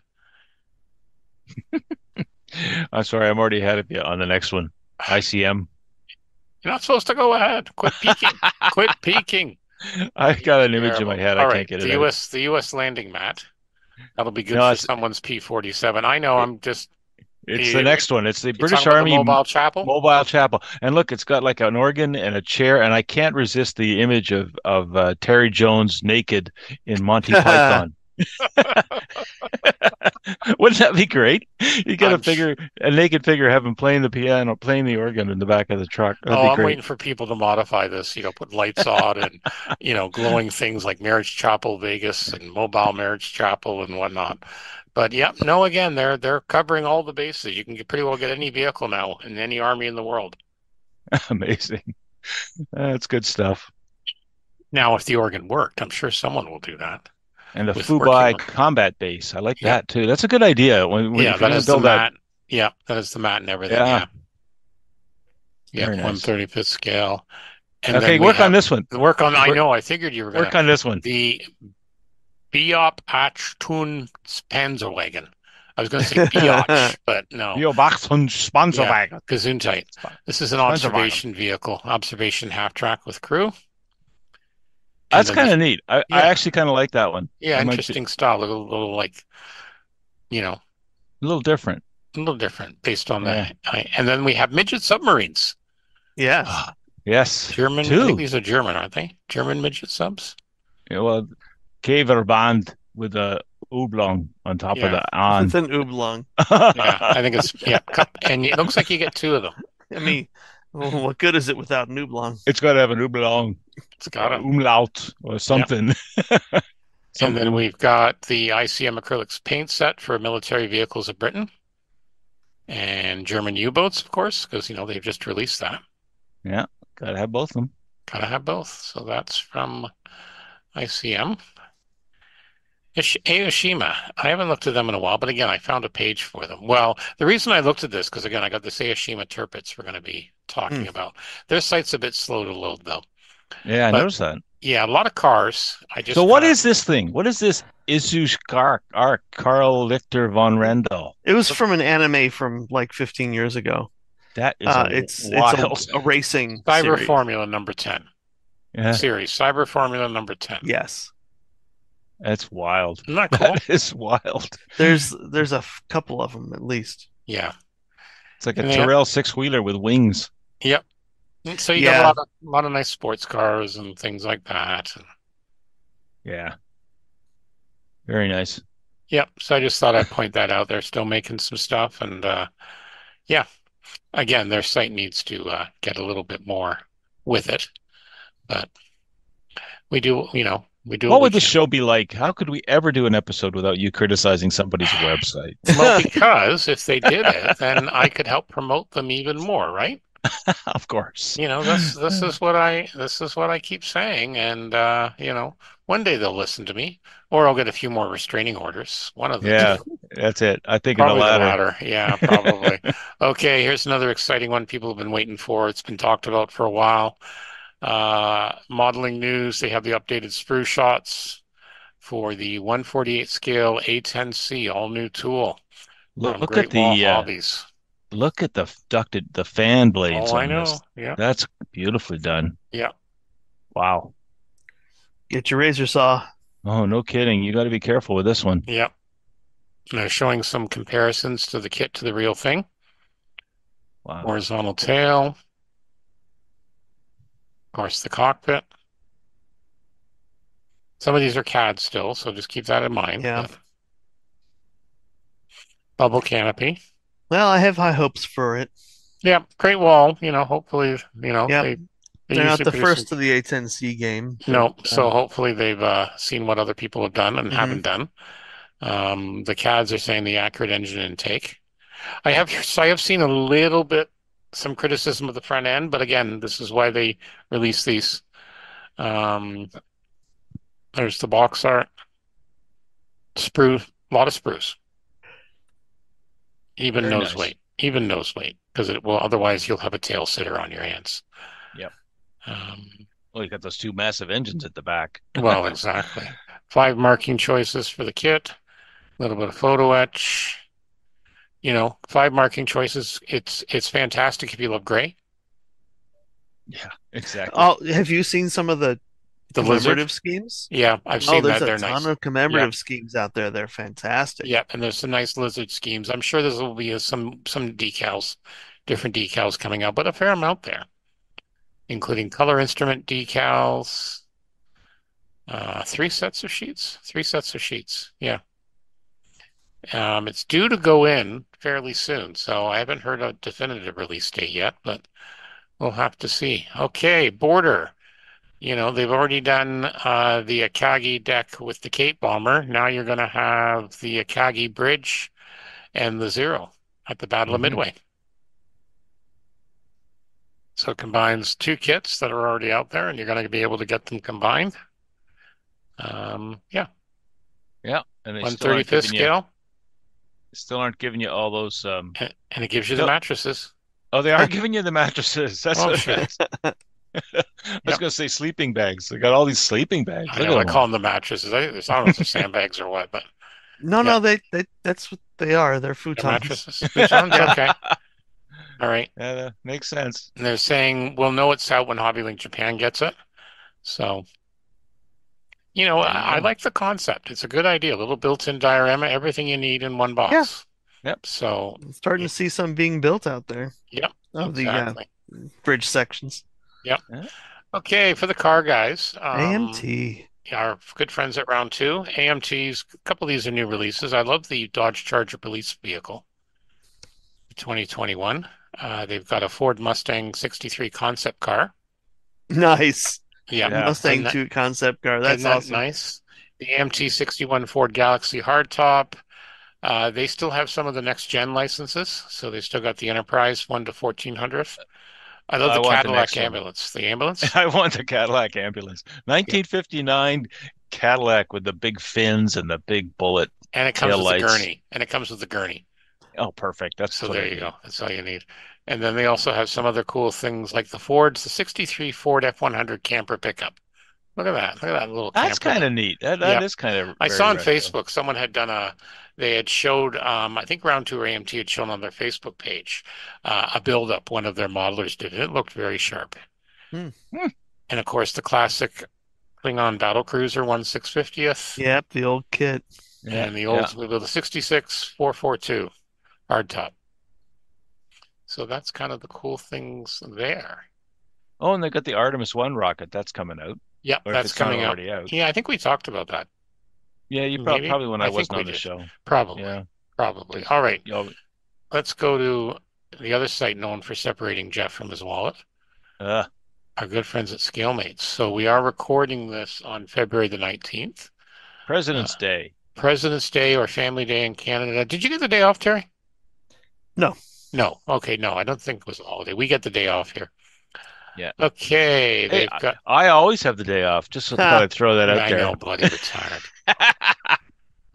I'm sorry, I'm already ahead of you on the next one. ICM. You're not supposed to go ahead. Quit peeking. Quit peeking. I got an image in my head. I can't get it out. The U.S. landing mat. That'll be good for someone's P-47. I know. It's the next one. It's the British Army Mobile Chapel. Mobile Chapel, and look, it's got like an organ and a chair, and I can't resist the image of Terry Jones naked in Monty Python. Wouldn't that be great? You get a naked figure, have him playing the piano, playing the organ in the back of the truck. I'm waiting for people to modify this. Put lights on and glowing things like Marriage Chapel Vegas and Mobile Marriage Chapel and whatnot. But again, they're covering all the bases. You can pretty well get any vehicle now in any army in the world. Amazing. That's good stuff. Now, if the organ worked, I'm sure someone will do that. And the Fubai combat base. I like that too. That's a good idea. That is the mat. Yeah, that is the mat and everything. Yeah. Nice. 135th scale. And okay, work on this one. I figured you were going to work on this one. The Biop Achtun Panzerwagen. I was going to say Biotch, but no. Biop Achtun Panzerwagen. Gesundheit. This is an observation vehicle, observation half track with crew. That's kind of neat. I actually kind of like that one. Yeah, interesting style. A little like, a little different. A little different based on that. And then we have midget submarines. Yeah. Yes. German. Too. I think these are German, aren't they? German midget subs. Yeah, well, Käferband with a oblong on top of the on. It's an oblong. I think it's and it looks like you get two of them. I mean, what good is it without an oblong? It's got to have an oblong. It's got an umlaut or something. Yep. And then we've got the ICM acrylics paint set for military vehicles of Britain and German U-boats, of course, because they've just released that. Yeah, gotta have both of them. Gotta have both. So that's from ICM. Aoshima. I haven't looked at them in a while, but again, I found a page for them. Well, the reason I looked at this, because again, I got this Aoshima Tirpitz we're going to be talking about. Their site's a bit slow to load, though. Yeah, I noticed that. Yeah, a lot of cars. So what is this thing? What is this Isush Karl Lichter von Rendel? It was from an anime from like 15 years ago. That is wild. It's a racing Cyber series. Formula number 10. Yeah. Series. Cyber Formula number 10. Yes. That's wild. Isn't that cool? That is wild. There's a couple of them at least. Yeah. It's like a Tyrrell six-wheeler with wings. Yep. So you got a lot of nice sports cars and things like that. Yeah. Very nice. Yep. So I just thought I'd point that out. They're still making some stuff. And again, their site needs to get a little bit more with it. But we do, what would the show be like? How could we ever do an episode without you criticizing somebody's website? Well, because if they did it, then I could help promote them even more, right? Of course. This is what I keep saying, and one day they'll listen to me, or I'll get a few more restraining orders. One of them. Yeah. That's it. I think in the Probably the latter. latter. Yeah, probably. Okay, here's another exciting one people have been waiting for. It's been talked about for a while. Modeling news, they have the updated sprue shots for the 148 scale A10C, all new tool from Look at Great Wall the Hobbies. look at the ducted the fan Oh, blades I on this. know. Yeah. That's beautifully done. Yeah. Wow. Get your razor saw. Oh, no kidding. You got to be careful with this one. Yeah. And they're showing some comparisons to the kit to the real thing. Wow. Horizontal tail. Of course, the cockpit. Some of these are CAD still, so just keep that in mind. Yeah. Bubble canopy. Well, I have high hopes for it. Yeah, Great Wall, hopefully, Yep. they They're not usually the produce first to the A10C game. no, but, so hopefully they've seen what other people have done and Mhm. haven't done. The CADs are saying the accurate engine intake. I have seen a little bit some criticism of the front end, but again, this is why they release these. There's the box art, sprue, a lot of sprues, even Very nose nice. weight, because it will otherwise you'll have a tail sitter on your hands. Yep. Um, Well, you got those two massive engines at the back. well, exactly. 5 marking choices for the kit, a little bit of photo etch. 5 marking choices. It's fantastic if you love gray. Yeah, exactly. Oh, have you seen some of the The lizard. commemorative schemes? Yeah, I've seen there's that. They're a ton nice. of commemorative schemes out there. They're fantastic. Yeah, and there's some nice lizard schemes. I'm sure there will be some decals, different decals coming out, but a fair amount there, including color instrument decals. 3 sets of sheets. 3 sets of sheets. Yeah. It's due to go in fairly soon, so I haven't heard a definitive release date yet, but we'll have to see. Okay, border. They've already done the Akagi deck with the Cape Bomber. Now you're going to have the Akagi Bridge and the Zero at the Battle of Midway. So it combines 2 kits that are already out there, and you're going to be able to get them combined. Yeah. Yeah, and they 1/35 scale. Still aren't giving you all those. And it gives you the mattresses. Oh, they are giving you the mattresses. That's oh, sure. I was going to say sleeping bags. They got all these sleeping bags. I call them the mattresses. I don't know if they're sandbags or what, but no, they that's what they are. They're futons. They're mattresses. Futons? Okay. All right. Yeah, that makes sense. And they're saying we'll know it's out when HobbyLink Japan gets it. So, I like the concept. It's a good idea. A little built-in diorama, everything you need in one box. Yeah. Yep. So I'm starting to see some being built out there. Yep. Of Exactly. the bridge sections. Yep. Yeah. Okay, for the car guys. AMT. Our good friends at Round 2. AMT's, a couple of these are new releases. I love the Dodge Charger police vehicle. 2021. They've got a Ford Mustang 63 concept car. Nice. Yeah. Mustang 2 concept car. That's awesome. Nice. The AMT 61 Ford Galaxy hardtop. They still have some of the next gen licenses, so they still got the Enterprise 1 to 1400th. I love the Cadillac ambulance. The ambulance? I want the Cadillac ambulance. 1959 Cadillac with the big fins and the big bullet. And it comes with the gurney. And it comes with the gurney. Oh, perfect. So there you go. That's all you need. And then they also have some other cool things like the 63 Ford F100 camper pickup. Look at that. Look at that little camper. That's kind of neat. That is kind of I saw on Facebook someone had done they had showed, I think Round 2 or AMT had shown on their Facebook page a build-up one of their modelers did. It looked very sharp. And of course, the classic Klingon Battle Cruiser 1/650th. Yep, the old kit. And the old the 66 442 hardtop. So that's kind of the cool things there. Oh, and they got the Artemis 1 rocket. That's coming out. Yeah, that's coming out. Yeah, I think we talked about that. Yeah, you probably when I wasn't on the show. Probably. Yeah. Probably. All right. Let's go to the other site known for separating Jeff from his wallet. Our good friends at ScaleMates. So we are recording this on February the 19th. President's Day. President's Day or Family Day in Canada. Did you get the day off, Terry? No. No. Okay, no, I don't think it was a holiday. We get the day off here. Yeah. Okay. Hey, I always have the day off. Just thought I'd throw that out there. I know, bloody retired.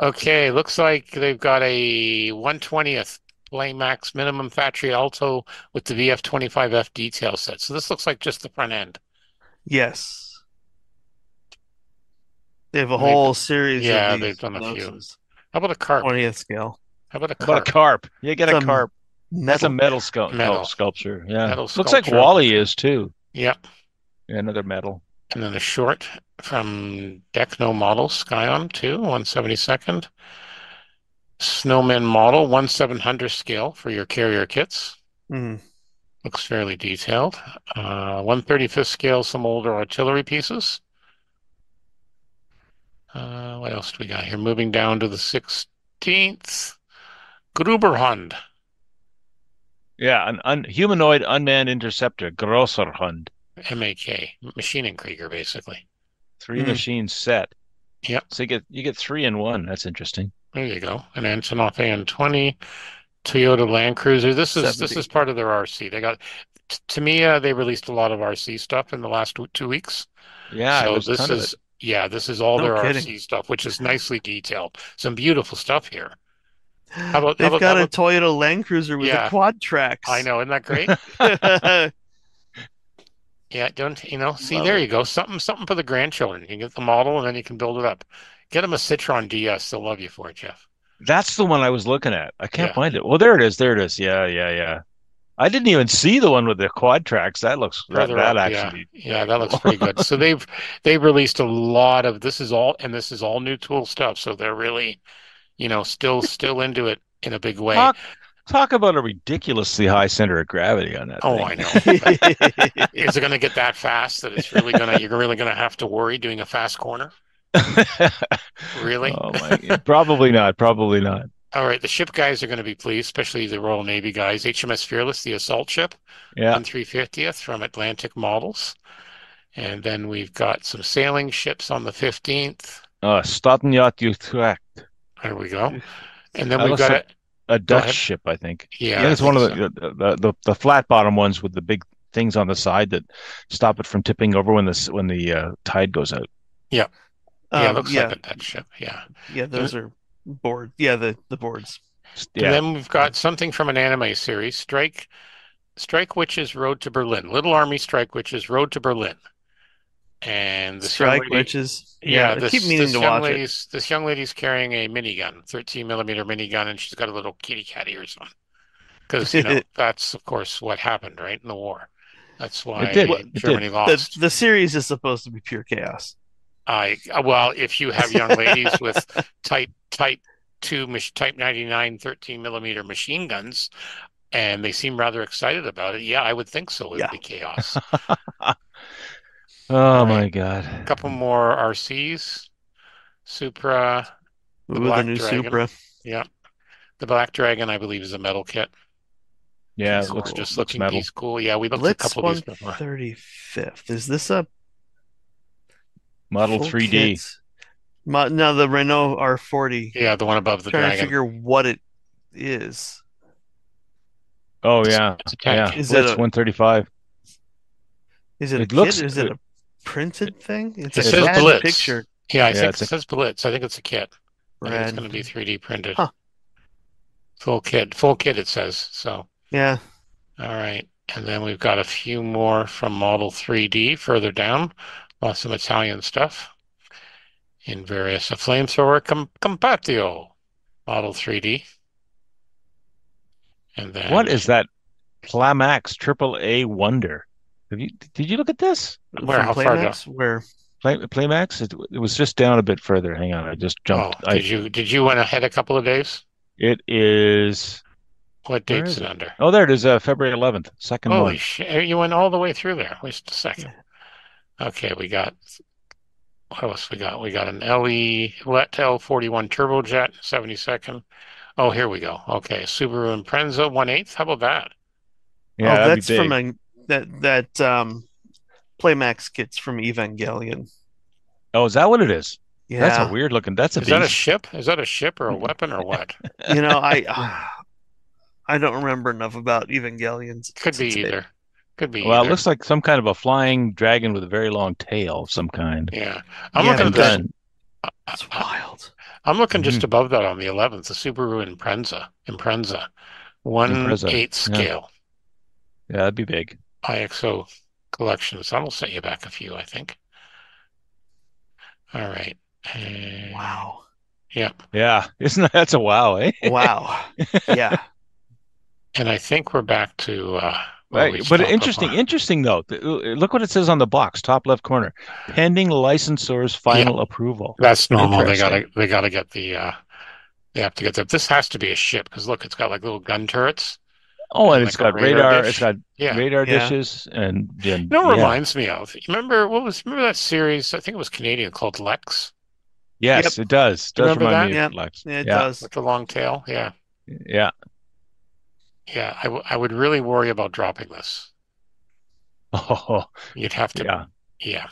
Okay, looks like they've got a 1/20th Playmax minimum factory Alto with the VF25F detail set. So this looks like just the front end. Yes. They have a They've, whole series of yeah, they've these done a few. Gnosis, How about a carp? 20th scale. How about a How about a carp? carp? You get It's a a carp. That's a metal. Metal. sculpture. Yeah. Metal Looks like sculpture. Wally is too. Yep. Yeah, another metal. And then a short from Decno Model Skyon 2, 1/72nd. Snowman Model, 1/700 scale for your carrier kits. Mm. Looks fairly detailed. 1/35th scale, some older artillery pieces. What else do we got here? Moving down to the 16th. Gruberhund. Yeah, an humanoid unmanned interceptor, Grosserhund. MAK. Machining Krieger, basically. 3 machines set. Yep. So you get 3 in 1. That's interesting. There you go. An Antonov AN20. Toyota Land Cruiser. This is part of their RC. They got, to me, they released a lot of RC stuff in the last 2 weeks. Yeah, so there's a ton of it. this is all their kidding. RC stuff, which is nicely detailed. Some beautiful stuff here. They've got a Toyota Land Cruiser with a quad tracks. I know, isn't that great? Yeah, see, there you go. Something for the grandchildren. You can get the model and then you can build it up. Get them a Citroen DS. They'll love you for it, Jeff. That's the one I was looking at. I can't find it. Well, there it is. There it is. Yeah. I didn't even see the one with the quad tracks. That looks actually. Yeah, that looks pretty good. So they've released a lot of this is all new tool stuff. So they're really, still into it in a big way. Talk about a ridiculously high center of gravity on that thing. I know. Is it going to get that fast that it's really you're really gonna have to worry doing a fast corner? Really? Oh my! Probably not. All right, the ship guys are going to be pleased, especially the Royal Navy guys. HMS Fearless, the assault ship, 1/350th from Atlantic Models. And then we've got some sailing ships on the 15th. Stadnyacht Utrecht. There we go. And then we've got a Dutch ship, I think. Yeah, it's one of the flat bottom ones with the big things on the side that stop it from tipping over when the tide goes out. Yeah. It looks like a Dutch ship. Yeah. Yeah, those are board. Yeah, the boards. Yeah. And then we've got something from an anime series, Strike Witches Road to Berlin. Little Army Strike Witches Road to Berlin. And the Strike Witches. Yeah, I keep meaning to watch it. This young lady's carrying a minigun, 13mm minigun, and she's got a little kitty cat ears on. Because that's of course what happened, right, in the war. That's why Germany lost. The series is supposed to be pure chaos. If you have young ladies with Type 99 13mm machine guns, and they seem rather excited about it, I would think so. It would be chaos. Oh my God! A couple more RCs, Supra, the new Dragon. Supra. Yeah, the Black Dragon, I believe, is a metal kit. Yeah, it looks metal. He's cool. Yeah, we looked at a couple of these before. 1/35th. Is this a Model 3D? No, the Renault R40. Yeah, the one above the Dragon. Dragon. Trying to figure what it is. Oh yeah, Is it 135? Is it a kit? Is it a printed thing? It says Blitz. Picture. Yeah, I think it says Blitz. I think it's a kit. It's going to be 3D printed. Huh. Full kit, it says. So yeah. All right, and then we've got a few more from Model 3D further down. Lots of Italian stuff in various. A flamethrower Compatio Model 3D. And then what is that? Plamax AAA Wonder. Did you look at this? Where? How far down? Where? Playmax? It was just down a bit further. Hang on, I just jumped. Oh, did you went ahead a couple of days? It is. What date's it under? Oh, there it is. February 11th. Second one. Holy shit! You went all the way through there. Wait a second. Okay, we got. What else we got? We got an L41 turbojet, 72nd. Oh, here we go. Okay, Subaru Impreza 1/8. How about that? Yeah, that's from that Playmax kits from Evangelion. Oh, is that what it is? Yeah, that's a weird looking. Is that a ship? Is that a ship or a weapon or what? I don't remember enough about Evangelions. Could be either. Well, it looks like some kind of a flying dragon with a very long tail of some kind. Yeah, I'm looking at this. That's wild. I'm looking just above that on the 11th, the Subaru Impreza, 1/8 Yeah. scale. Yeah, that'd be big. IXO collections. That'll set you back a few, I think. All right. Wow. Yep. Yeah. That's a wow, eh? Wow. Yeah. And I think we're back to where we But stopped before. interesting though. Look what it says on the box, top left corner. Pending licensor's final approval. That's normal. Interesting. They gotta get the they have to get that. This has to be a ship because look, it's got like little gun turrets Oh, and and it's like a got radar radar. It's dish. got Yeah. radar Yeah. dishes, and You know what yeah. reminds me of? Remember that series? I think it was Canadian called Lex. Yes, it does. Do you Does remember remind that? me Yeah. of Lex. Yeah, it Yeah, does. With the long tail. Yeah. yeah. Yeah. I would really worry about dropping this. Oh, You'd have to. yeah. Yeah.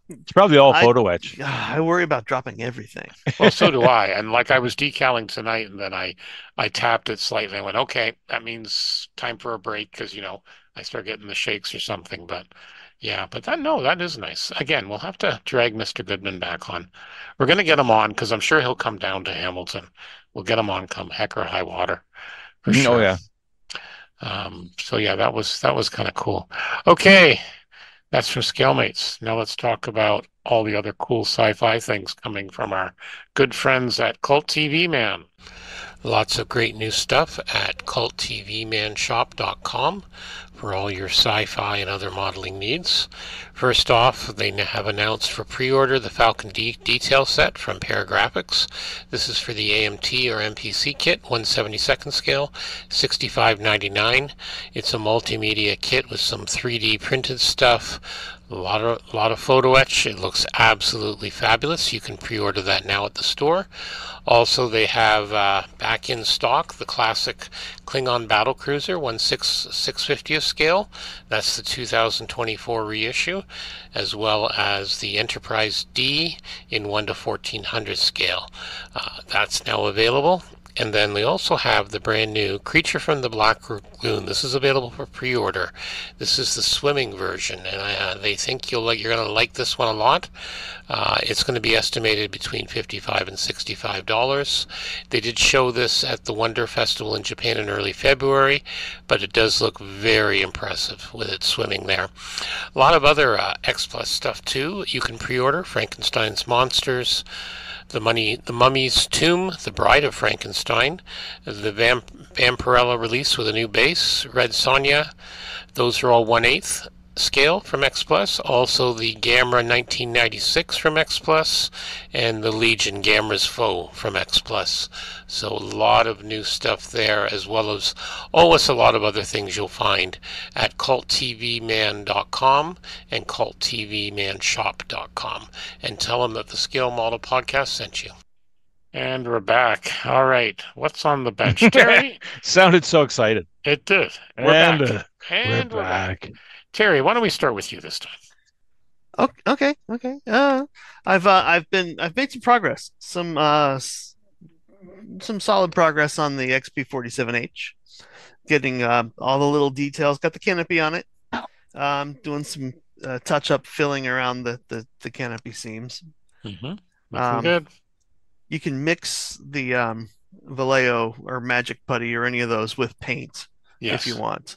It's probably all I- photo etch. I worry about dropping everything. Well, so do I. And like I was decaling tonight, and then I tapped it slightly. I went, okay, that means time for a break because I start getting the shakes or something. But yeah, but that is nice. Again, we'll have to drag Mr. Goodman back on. We're gonna get him on because I'm sure he'll come down to Hamilton. We'll get him on come heck or high water for Oh sure. yeah. So yeah, that was kind of cool. Okay. That's from ScaleMates. Now let's talk about all the other cool sci-fi things coming from our good friends at Cult TV Man. Lots of great new stuff at culttvmanshop.com for all your sci-fi and other modeling needs. First off, they have announced for pre-order the Falcon D detail set from Paragraphics. This is for the AMT or MPC kit, 1/72nd scale, $65.99. It's a multimedia kit with some 3D printed stuff, a lot of photo etch. It looks absolutely fabulous. You can pre-order that now at the store. Also, they have back in stock the classic Klingon Battlecruiser 1/650th scale. That's the 2024 reissue, as well as the Enterprise D in 1/1400 scale. That's now available. And then they also have the brand new Creature from the Black Lagoon. This is available for pre-order. This is the swimming version, and they think you're going to like this one a lot. It's going to be estimated between $55 and $65. They did show this at the Wonder Festival in Japan in early February, but it does look very impressive with it swimming there. A lot of other X Plus stuff too. You can pre-order Frankenstein's Monsters, the Mummy's Tomb, The Bride of Frankenstein, the Vampirella release with a new base, Red Sonja. Those are all 1/8 scale from X Plus. Also the Gamera 1996 from X Plus, and the Legion Gamera's Foe from X Plus. So a lot of new stuff there, as well as it's a lot of other things you'll find at culttvman.com and culttvmanshop.com, and tell them that the Scale Model Podcast sent you. And we're back. All right, what's on the bench, Terry? Sounded so excited. It did. We're We're back. Terry, why don't we start with you this time? Okay. I've made some progress. Some solid progress on the XP47H. Getting all the little details. Got the canopy on it. Doing some touch-up filling around the canopy seams. Mm-hmm. Looking good. You can mix the Vallejo or Magic Putty or any of those with paint if you want.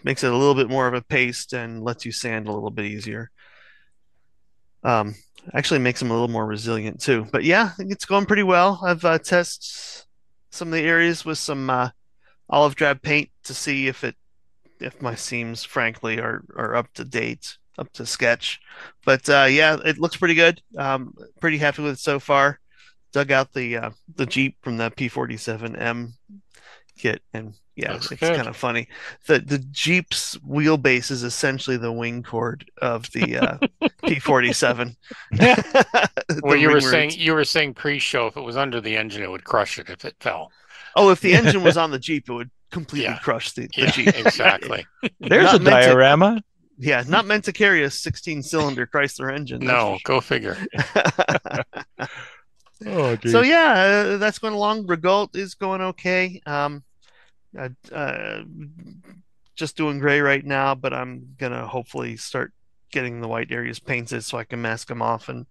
Makes it a little bit more of a paste and lets you sand a little bit easier. Actually makes them a little more resilient too. But yeah, I think it's going pretty well. I've tested some of the areas with some olive drab paint to see if my seams, frankly, are up to date, up to sketch. But yeah, it looks pretty good. Pretty happy with it so far. Dug out the Jeep from the P47M kit, and yeah, it's kind of funny. The Jeep's wheelbase is essentially the wing cord of the P47. Well, you were saying pre-show, if it was under the engine, it would crush it if it fell. Oh, if the engine was on the Jeep, it would completely crush the Jeep. Exactly. There's a diorama. Not meant to carry a 16-cylinder Chrysler engine. No, go figure. Oh, geez. So yeah, that's going along. Regult is going okay. Just doing gray right now, but I'm gonna hopefully start getting the white areas painted so I can mask them off and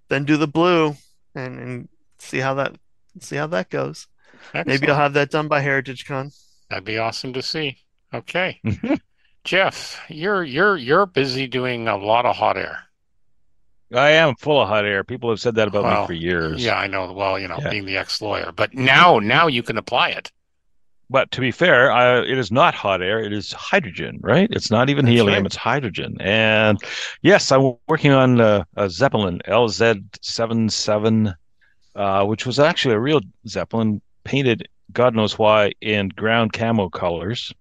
then do the blue and see how that goes. Excellent. Maybe I'll have that done by Heritage Con. That'd be awesome to see. Okay. Jeff, you're busy doing a lot of hot air. I am full of hot air. People have said that about me for Well, years. yeah, I know. Well, Yeah. being the ex-lawyer, but now you can apply it. But to be fair, it is not hot air. It is hydrogen, right? It's not even That's helium. right. It's hydrogen. And yes, I'm working on a Zeppelin LZ-77, which was actually a real Zeppelin painted, God knows why, in ground camo colors,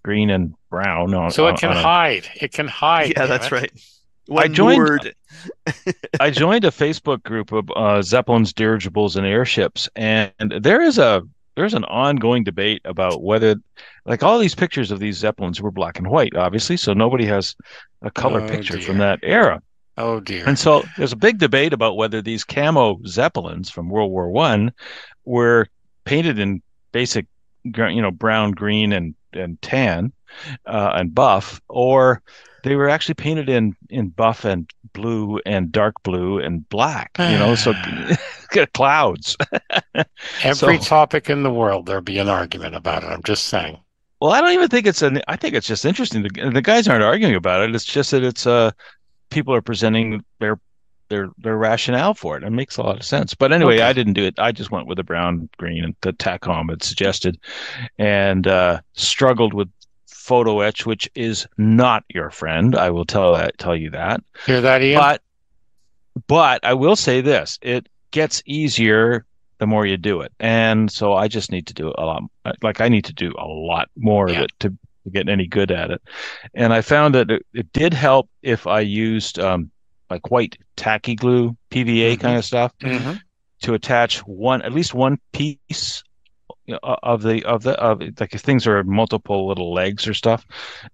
green and brown. So it can hide. It can hide. Yeah, damn that's it. right. I joined a Facebook group of Zeppelins, dirigibles, and airships, and there's an ongoing debate about whether, like, all these pictures of these Zeppelins were black and white, obviously, so nobody has a color picture from that era. Oh dear. And so there's a big debate about whether these camo Zeppelins from World War I were painted in basic, brown, green, and tan, and buff, or they were actually painted in buff and blue and dark blue and black, so clouds. Every topic in the world, there'll be an argument about it. I'm just saying. Well, I don't even think I think it's just interesting. The guys aren't arguing about it. It's just that it's people are presenting their rationale for it. It makes a lot of sense. But anyway, Okay. I didn't do it. I just went with the brown, green, and the TACOM had suggested, and struggled with photo etch, which is not your friend. I will tell you that. Hear that, Ian? But I will say this: it gets easier the more you do it, and so I just need to do a lot. Like, I need to do a lot more of it to get any good at it. And I found that it did help if I used like white tacky glue, PVA kind of stuff, to attach at least one piece of like, if things are multiple little legs or stuff,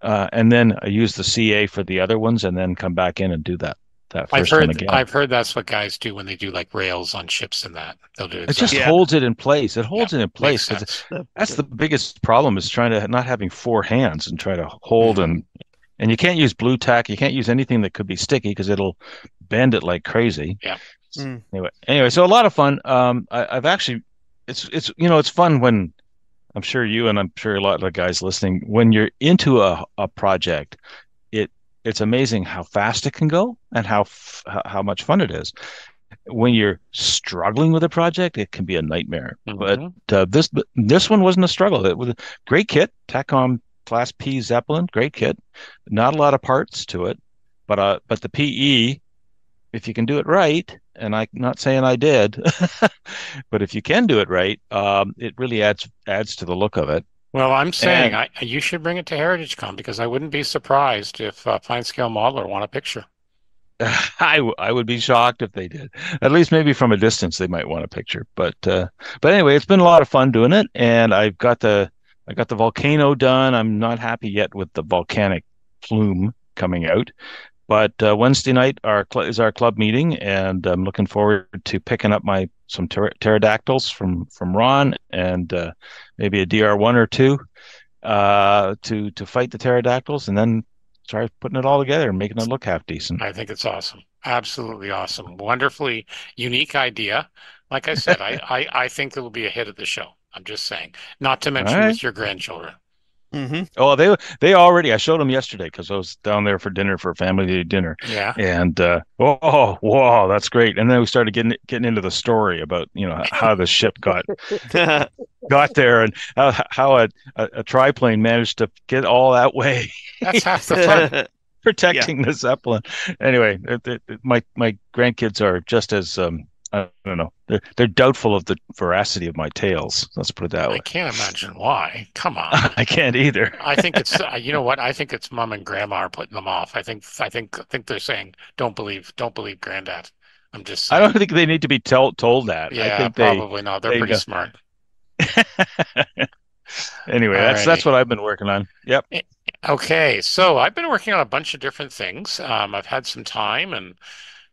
and then I use the CA for the other ones, and then come back in and do that first one again. I've heard that's what guys do when they do like rails on ships and that. They'll do it just holds it in place. It holds it in place, because that's the biggest problem, is trying to not having four hands and try to hold and you can't use blue tack. You can't use anything that could be sticky because it'll bend it like crazy. Yeah. Anyway, so a lot of fun. I've actually, it's fun when, I'm sure you and I'm sure a lot of the guys listening, when you're into a project, it's amazing how fast it can go and how much fun it is. When you're struggling with a project, it can be a nightmare. But this one wasn't a struggle. It was a great kit, TACOM Class P Zeppelin, great kit. Not a lot of parts to it, but the PE, if you can do it right, and I'm not saying I did, but if you can do it right, it really adds to the look of it. Well, I'm saying you should bring it to HeritageCon, because I wouldn't be surprised if Fine Scale Modeler want a picture. I would be shocked if they did. At least maybe from a distance they might want a picture. But anyway, it's been a lot of fun doing it, and I got the volcano done. I'm not happy yet with the volcanic plume coming out. But Wednesday night is our club meeting, and I'm looking forward to picking up some pterodactyls from Ron, and maybe a DR1 or two to fight the pterodactyls, and then try putting it all together and making it look half decent. I think it's awesome. Absolutely awesome. Wonderfully unique idea. Like I said, I think it will be a hit of the show. I'm just saying. Not to mention with your grandchildren. Oh, they already. I showed them yesterday because I was down there for dinner, for a family dinner. Yeah. And wow, that's great. And then we started getting into the story about how the ship got there, and how a triplane managed to get all that way. That's half the fun. Protecting the Zeppelin. Anyway, my grandkids are just as I don't know. They're doubtful of the veracity of my tales. Let's put it that way. I can't imagine why. Come on. I can't either. I think it's you know what? I think it's mom and grandma are putting them off. I think they're saying don't believe granddad. I'm just saying. I don't think they need to be told that. Yeah, I think probably not. They're pretty smart. Anyway, that's what I've been working on. Yep. Okay, so I've been working on a bunch of different things. I've had some time, and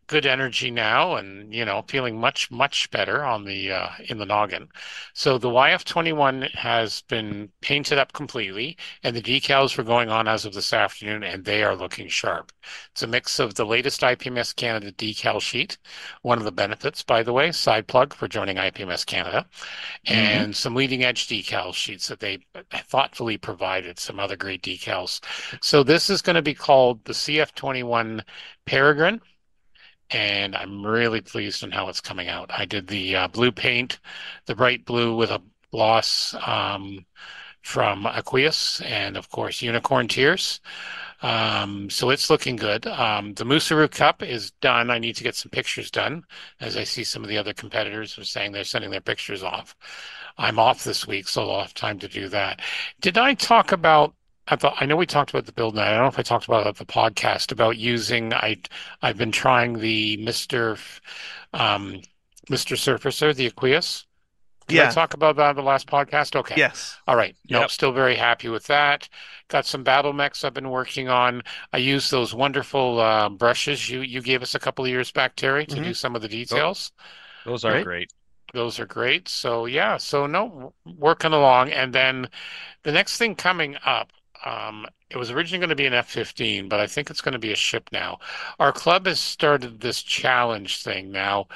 good energy now, and feeling much better on the in the noggin. So the YF21 has been painted up completely, and the decals were going on as of this afternoon, and they are looking sharp. It's a mix of the latest IPMS Canada decal sheet, one of the benefits, by the way, side plug for joining IPMS Canada, and some leading edge decal sheets that they thoughtfully provided, some other great decals. So this is going to be called the CF21 Peregrine, and I'm really pleased on how it's coming out. I did the blue paint, the bright blue with a gloss from Aqueous, and of course Unicorn Tears. So it's looking good. The Musaru Cup is done. I need to get some pictures done, as I see some of the other competitors are saying they're sending their pictures off. I'm off this week, so I'll have time to do that. Did I talk about I know we talked about the build night. I don't know if I talked about it at the podcast about using. I've been trying the Mr. Surfacer, the Aqueous. Did I talk about that in the last podcast? Okay. Yes. All right. Yep. No, still very happy with that. Got some battle mechs I've been working on. I use those wonderful brushes you gave us a couple of years back, Terry, to do some of the details. Those are great. Those are great. So yeah, working along. And then the next thing coming up, it was originally going to be an F-15, but I think it's going to be a ship now. Our club has started this challenge thing now.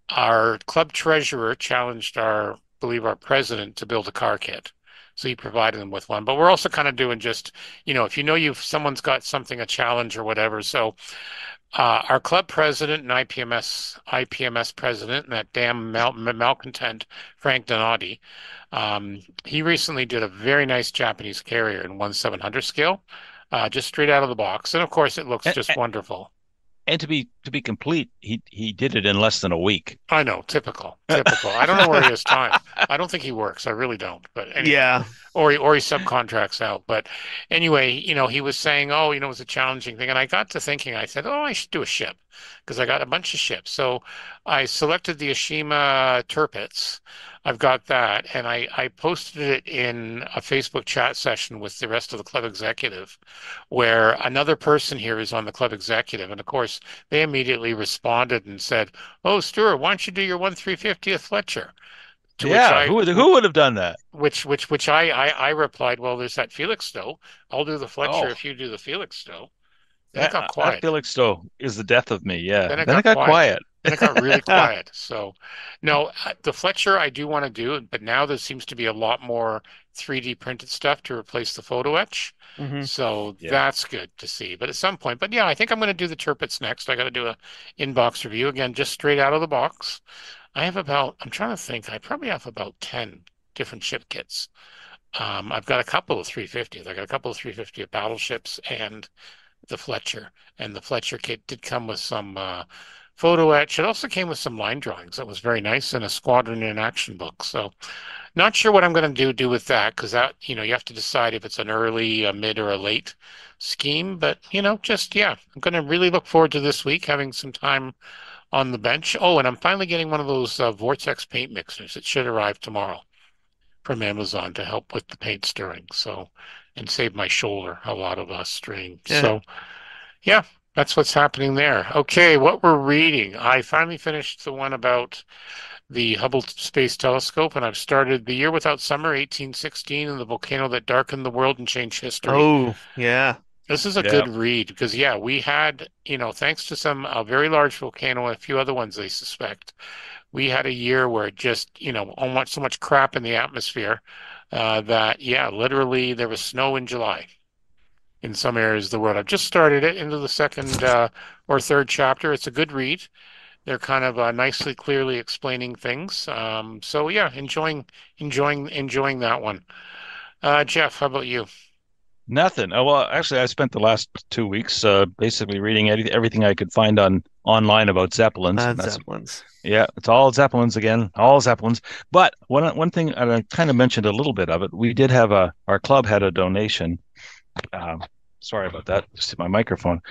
Our club treasurer challenged our president to build a car kit. So he provided them with one. But we're also kind of doing just, if someone's got something, a challenge or whatever. So our club president and IPMS president, and that damn malcontent, Frank Donati, he recently did a very nice Japanese carrier in 1/700 scale, just straight out of the box. And of course, it looks just wonderful. And to be complete, he did it in less than a week. I know, typical. I don't know where he has time. I don't think he works. I really don't. But anyway, yeah, or he subcontracts out. But anyway, he was saying, oh, it was a challenging thing, and I got to thinking. I said, oh, I should do a ship because I got a bunch of ships. So I selected the Ashima Tirpitz. I've got that, and I posted it in a Facebook chat session with the rest of the club executive, where another person here is on the club executive, and of course they immediately responded and said, "Oh, Stuart, why don't you do your 1/350th Fletcher?" Who would have done that? Which I replied, well, there's that Felixstowe. I'll do the Fletcher if you do the Felixstowe. Then it got quiet. That Felixstowe is the death of me. Yeah. Then it got quiet. Then it got really quiet. So, no, the Fletcher I do want to do, but now there seems to be a lot more 3D printed stuff to replace the photo etch. So that's good to see. But at some point, I think I'm going to do the Tirpitz next. I got to do a inbox review again, just straight out of the box. I'm trying to think, I probably have about 10 different ship kits. I've got a couple of 350s. I got a couple of 350 battleships and the Fletcher. And the Fletcher kit did come with some photo etch. It also came with some line drawings. That was very nice, and a squadron in action book. So not sure what I'm going to do with that, because that, you have to decide if it's an early, a mid, or a late scheme. But, I'm going to really look forward to this week, having some time on the bench. Oh, and I'm finally getting one of those Vortex paint mixers. It should arrive tomorrow from Amazon to help with the paint stirring. So, and save my shoulder a lot of strain. Yeah. So, that's what's happening there. Okay, what we're reading. I finally finished the one about the Hubble Space Telescope, and I've started The Year Without Summer, 1816, and the volcano that darkened the world and changed history. Oh, yeah. This is a good read because, we had, thanks to a very large volcano and a few other ones they suspect, we had a year where it just, almost so much crap in the atmosphere that, literally there was snow in July in some areas of the world. I've just started it into the second or third chapter. It's a good read. They're kind of nicely, clearly explaining things. Enjoying that one. Jeff, how about you? Nothing. Oh, well, actually, I spent the last 2 weeks basically reading everything I could find online about Zeppelins. Zeppelins. Yeah, it's all Zeppelins again, all Zeppelins. But one thing, and I kind of mentioned a little bit of it, we did have our club had a donation. Sorry about that. Just hit my microphone.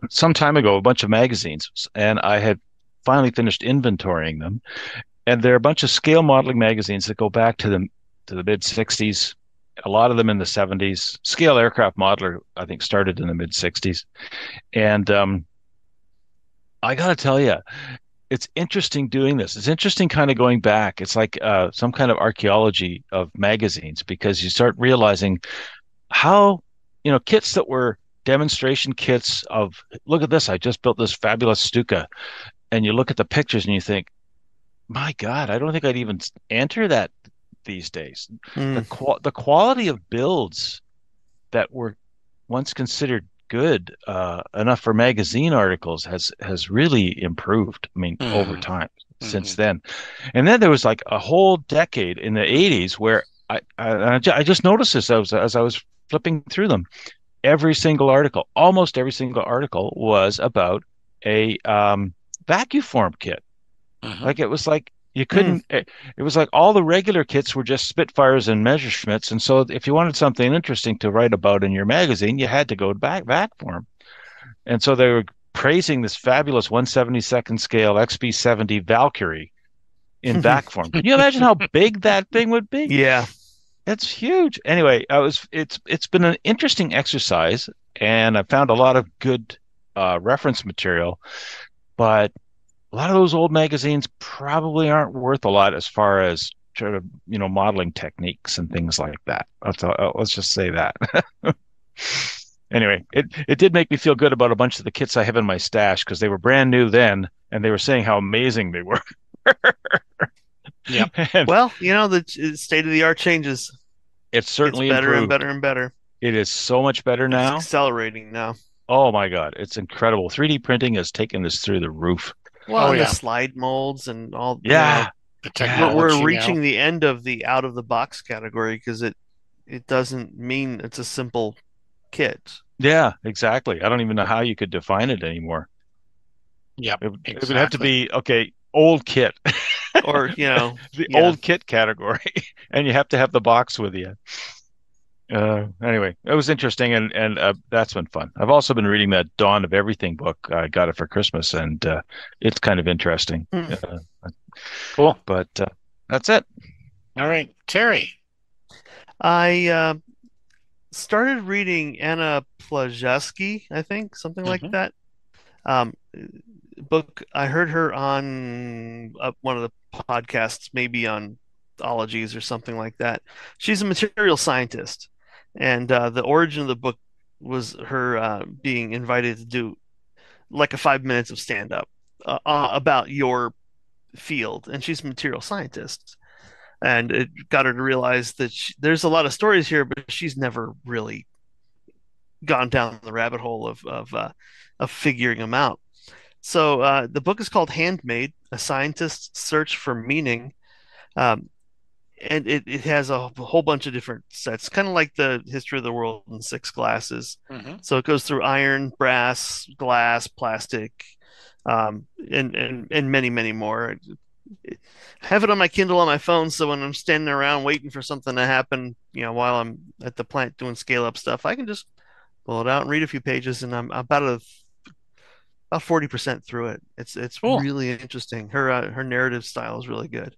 Some time ago, a bunch of magazines, and I had finally finished inventorying them. And there are a bunch of scale modeling magazines that go back to the mid 60s. A lot of them in the 70s. Scale Aircraft Modeler, I think, started in the mid 60s. And I got to tell you, it's interesting doing this. It's interesting kind of going back. It's like some kind of archaeology of magazines, because you start realizing how, kits that were demonstration kits of, look at this, I just built this fabulous Stuka. And you look at the pictures and you think, my God, I don't think I'd even enter that these days. The quality of builds that were once considered good enough for magazine articles has really improved. I mean, over time since then. And then there was like a whole decade in the 80s where I just noticed this as I was flipping through them. Almost every single article was about a vacuum form kit. Like it was like you couldn't. It was like all the regular kits were just Spitfires and Messerschmitts, and so if you wanted something interesting to write about in your magazine, you had to go to vac form. And so they were praising this fabulous 1/72nd scale XB70 Valkyrie in vac form. Can you imagine how big that thing would be? Yeah, it's huge. Anyway, it's been an interesting exercise, and I found a lot of good reference material, but a lot of those old magazines probably aren't worth a lot as far as sort of, modeling techniques and things like that. Let's just say that. Anyway, it did make me feel good about a bunch of the kits I have in my stash, because they were brand new then, and they were saying how amazing they were. Yeah. Well, the state of the art changes. It's certainly better improved. and better and better. It is so much better now. It's accelerating now. Oh my God, it's incredible. 3D printing has taken this through the roof. Well, the slide molds and all. Yeah. The technology. We're reaching the end of the out of the box category, because it doesn't mean it's a simple kit. Yeah, exactly. I don't even know how you could define it anymore. Yeah, it would have to be old kit, or old kit category, and you have to have the box with you. Anyway, it was interesting, and that's been fun. I've also been reading that Dawn of Everything book. I got it for Christmas, and it's kind of interesting. Cool. But that's it. All right, Terry. I started reading Anna Ploszewski, I think, something like that. Book. I heard her on one of the podcasts, maybe on Ologies or something like that. She's a material scientist, and the origin of the book was her being invited to do like a 5 minutes of stand-up about your field, and she's a material scientist, and it got her to realize that there's a lot of stories here, but she's never really gone down the rabbit hole of figuring them out. So the book is called Handmade: A Scientist's Search for Meaning. And it has a whole bunch of different sets, kind of like the History of the World in 6 glasses. So it goes through iron, brass, glass, plastic, and many, many more. I have it on my Kindle on my phone, so when I'm standing around waiting for something to happen, while I'm at the plant doing scale up stuff, I can just pull it out and read a few pages, and I'm about 40% through it. It's cool. Really interesting. Her narrative style is really good.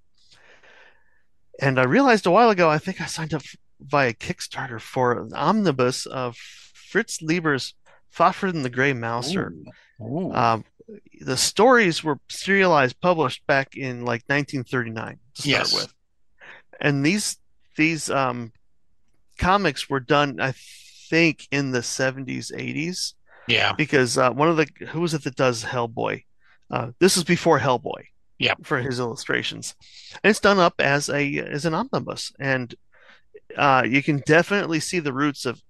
And I realized a while ago, I think I signed up via Kickstarter for an omnibus of Fritz Lieber's Fafhrd and the Grey Mouser. The stories were serialized, published back in like 1939 to start with. And these comics were done, I think, in the 70s, 80s. Yeah. Because who was it that does Hellboy? This is before Hellboy. Yeah, for his illustrations, and it's done up as an omnibus, and you can definitely see the roots of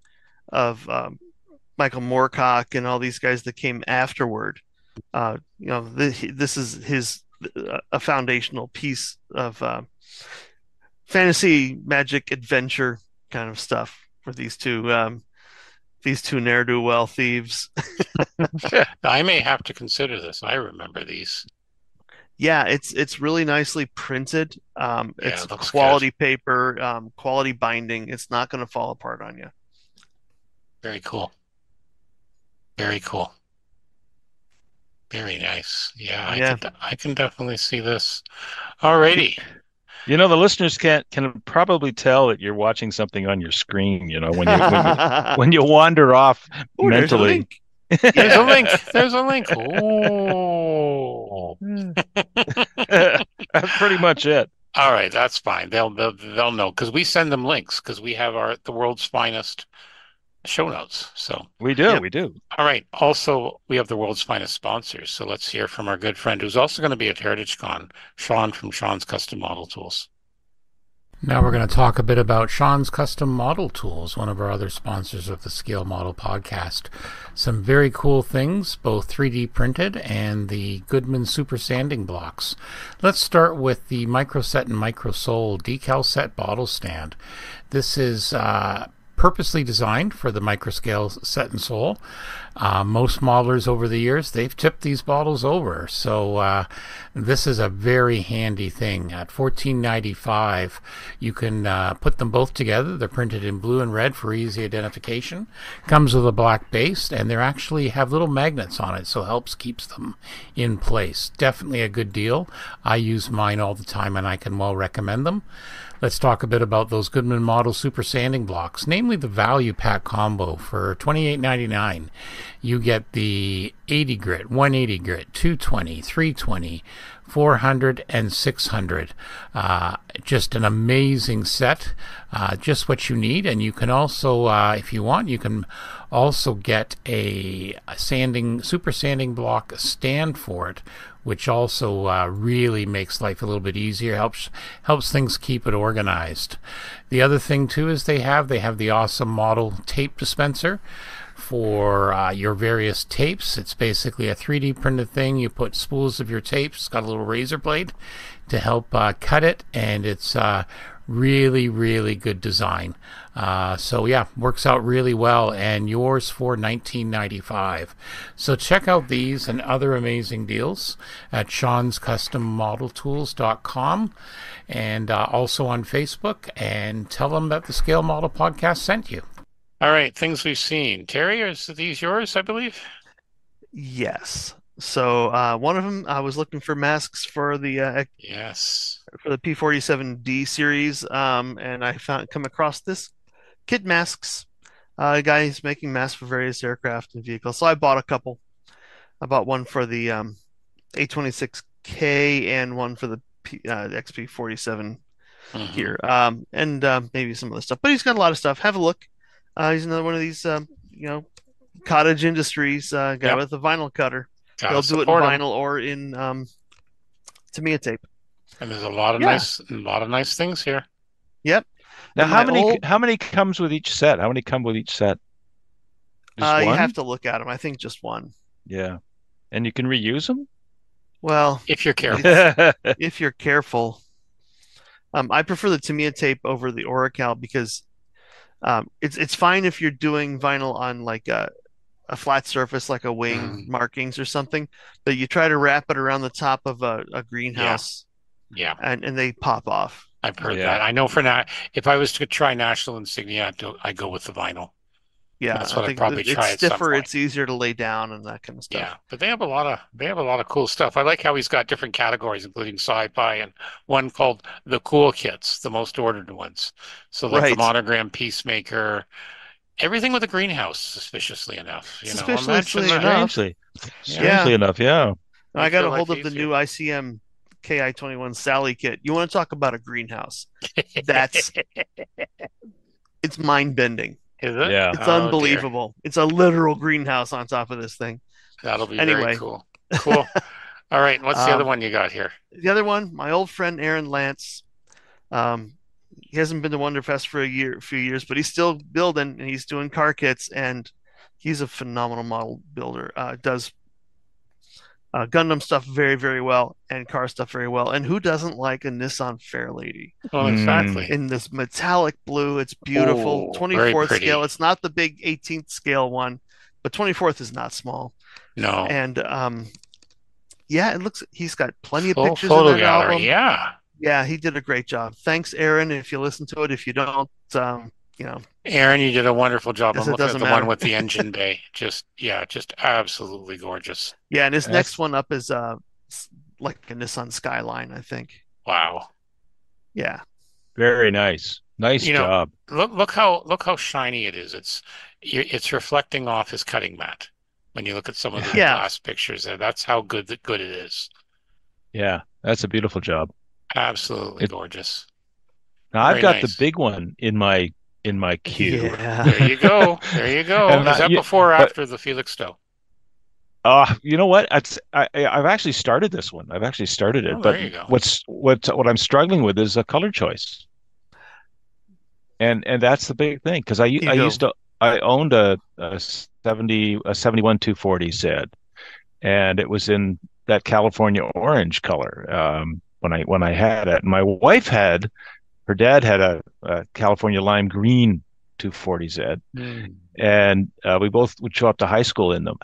Michael Moorcock and all these guys that came afterward. This is a foundational piece of fantasy, magic, adventure kind of stuff for these two ne'er-do-well thieves. I may have to consider this. I remember these. Yeah, it's really nicely printed. It's quality paper, quality binding. It's not going to fall apart on you. Very cool. Very cool. Very nice. Yeah. I can definitely see this. Alrighty. The listeners can probably tell that you're watching something on your screen. When you wander off mentally. There's a link. There's a link. Oh. That's pretty much it. All right, that's fine. They'll know because we send them links because we have the world's finest show notes. So We do. Yep. We do. all right. Also, we have the world's finest sponsors. So let's hear from our good friend who's also going to be at Heritage Con, Sean from Sean's Custom Model Tools. Now we're going to talk a bit about Sean's Custom Model Tools, one of our other sponsors of the Scale Model podcast. Some very cool things, both 3D printed and the Goodman Super Sanding Blocks. Let's start with the Microset and Microsole decal set bottle stand. This is purposely designed for the microscale set and sole. Most modelers over the years, they've tipped these bottles over. So this is a very handy thing. At $14.95, you can put them both together. They're printed in blue and red for easy identification. Comes with a black base, and they actually have little magnets on it, so it helps keeps them in place. Definitely a good deal. I use mine all the time, and I can well recommend them. Let's talk a bit about those Goodman Model Super Sanding Blocks, namely the Value Pack Combo for $28.99. You get the 80 grit, 180 grit, 220, 320, 400, and 600. Just an amazing set, just what you need. And you can also, if you want, you can also get a super sanding block stand for it, which also really makes life a little bit easier, helps things keep it organized. The other thing too is they have the awesome model tape dispenser for your various tapes. It's basically a 3D printed thing. You put spools of your tapes. It's got a little razor blade to help cut it, and it's really, really good design. So yeah, works out really well, and yours for $19.95. So check out these and other amazing deals at Sean'sCustomModelTools.com, and also on Facebook, and tell them that the Scale Model Podcast sent you. All right, things we've seen. Terry, are these yours, I believe? Yes. So one of them, I was looking for masks for the Yes. for the P47D series, and I come across this Kid Masks. A guy who's making masks for various aircraft and vehicles. So I bought a couple. I bought one for the A26K and one for the XP47 here, and maybe some other stuff. But he's got a lot of stuff. Have a look. He's another one of these, cottage industries guy with a vinyl cutter. They'll do it in vinyl or in Tamiya tape. And there's a lot of nice things here. Yep. Now, how many comes with each set? How many come with each set? You have to look at them. I think just one. Yeah. And you can reuse them? Well, if you're careful. If you're careful. I prefer the Tamiya tape over the Oracal because it's fine if you're doing vinyl on like a flat surface like a wing markings or something, but you try to wrap it around the top of a greenhouse, and they pop off. I've heard that. I know for now, if I was to try National Insignia, I go with the vinyl. Yeah, that's what I'd probably try. It's stiffer, it's easier to lay down and that kind of stuff. Yeah, but they have a lot of cool stuff. I like how he's got different categories, including sci-fi and one called the cool kits, the most ordered ones. So like the Monogram Peacemaker, everything with a greenhouse, suspiciously enough. Strangely enough, yeah. I got a hold of the new ICM KI-21 Sally kit. You want to talk about a greenhouse? It's mind-bending. Is it? Yeah. It's unbelievable. Dear. It's a literal greenhouse on top of this thing. That'll be very cool. Cool. All right. What's the other one you got here? The other one, my old friend Aaron Lance. He hasn't been to Wonderfest for a few years, but he's still building and he's doing car kits, and he's a phenomenal model builder. Does Gundam stuff very, very well and car stuff very well. And who doesn't like a Nissan Fairlady? Oh, exactly. In this metallic blue, it's beautiful. 24th scale. It's not the big 18th scale one, but 24th is not small. No. And it looks. He's got plenty of Full pictures photo in that gallery. album. Yeah. Yeah, he did a great job. Thanks, Aaron. If you listen to it, if you don't, Aaron, you did a wonderful job. I'm looking at the one with the engine bay. Just absolutely gorgeous. Yeah, and his next one up is like a Nissan Skyline, I think. Wow. Yeah. Very nice. Nice job. Look how shiny it is. It's reflecting off his cutting mat. when you look at some of the Yeah. glass pictures there. That's how good it is. Yeah, that's a beautiful job. Absolutely gorgeous. Now I've Very got the nice. big one in my queue. Yeah. There you go. There you go. And Is that before or but after the Felix Stowe? you know what? I've actually started this one. I've actually started it, Oh, but there you go. what I'm struggling with is a color choice, and that's the big thing because I owned a 71 240 Z, and it was in that California orange color when I had it. My wife had her dad had a California lime green 240Z, and we both would show up to high school in them.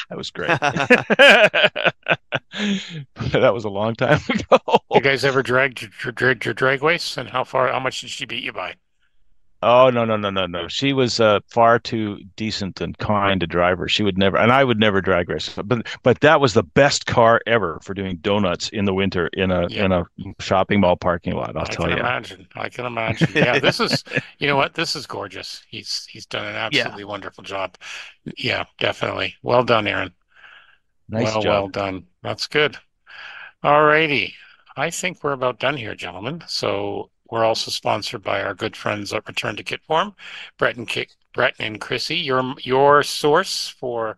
That was great. That was a long time ago. You guys ever dragged your drag race, and how much did she beat you by? Oh, no. She was far too decent and kind to drive her. She would never, and I would never drag race. But that was the best car ever for doing donuts in the winter in a shopping mall parking lot. I'll tell you. I can imagine. Yeah, this is, you know what? This is gorgeous. He's done an absolutely wonderful job. Yeah, definitely. Well done, Aaron. Nice job. Well done. That's good. All righty. I think we're about done here, gentlemen. So we're also sponsored by our good friends at Return to Kitform, Brett and Chrissy, your source for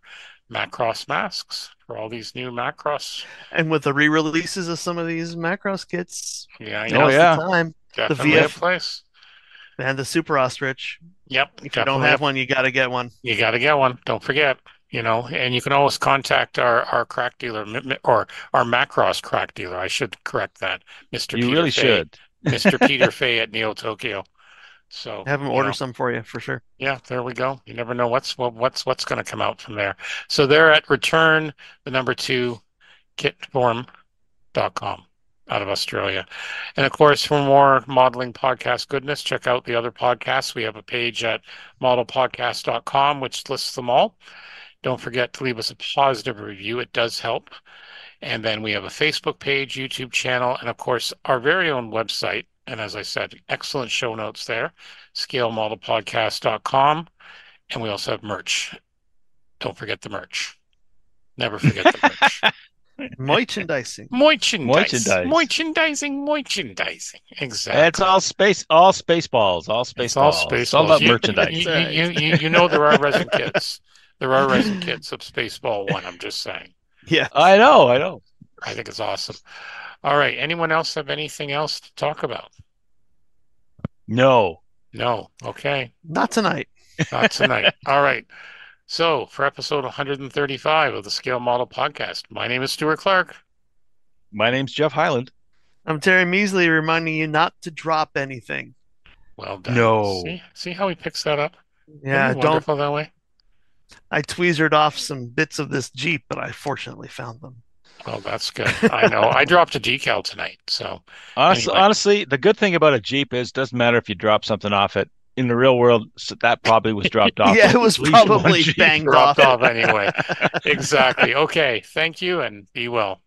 Macross masks, for all these new Macross. And with the re-releases of some of these Macross kits, now's the time. Definitely the VF a place. And the Super Ostrich. Yep. If you don't have one, you got to get one. You got to get one. Don't forget. And you can always contact our crack dealer or our Macross crack dealer. I should correct that, Mr. You really should. Mr. Peter Fay at Neo Tokyo. So have him order some for you for sure. Yeah, there we go. You never know what's going to come out from there. So they're at return the number 2 kitform.com out of Australia. And of course, for more modeling podcast goodness, check out the other podcasts. We have a page at modelpodcast.com which lists them all. Don't forget to leave us a positive review. It does help. And then we have a Facebook page, YouTube channel, and of course, our very own website. And as I said, excellent show notes there, scalemodelpodcast.com. And we also have merch. Don't forget the merch. Never forget the merch. Merchandising. Merchandising. Exactly. It's all Spaceballs. It's all about merchandise. You know there are resin kits. There are resin kits of Spaceball 1, I'm just saying. Yeah. I know. I think it's awesome. All right. Anyone else have anything else to talk about? No. Okay. Not tonight. Not tonight. All right. So for episode 135 of the Scale Model Podcast, my name is Stuart Clark. My name's Jeff Highland. I'm Terry Measley, reminding you not to drop anything. Well done. No. See how he picks that up? Yeah, wonderful that way. I tweezered off some bits of this Jeep, but I fortunately found them. Well, that's good. I know. I dropped a decal tonight, so honestly, the good thing about a Jeep is it doesn't matter if you drop something off it. In the real world, that probably was dropped off. Yeah, it was probably banged off anyway. Exactly. Okay. Thank you, and be well.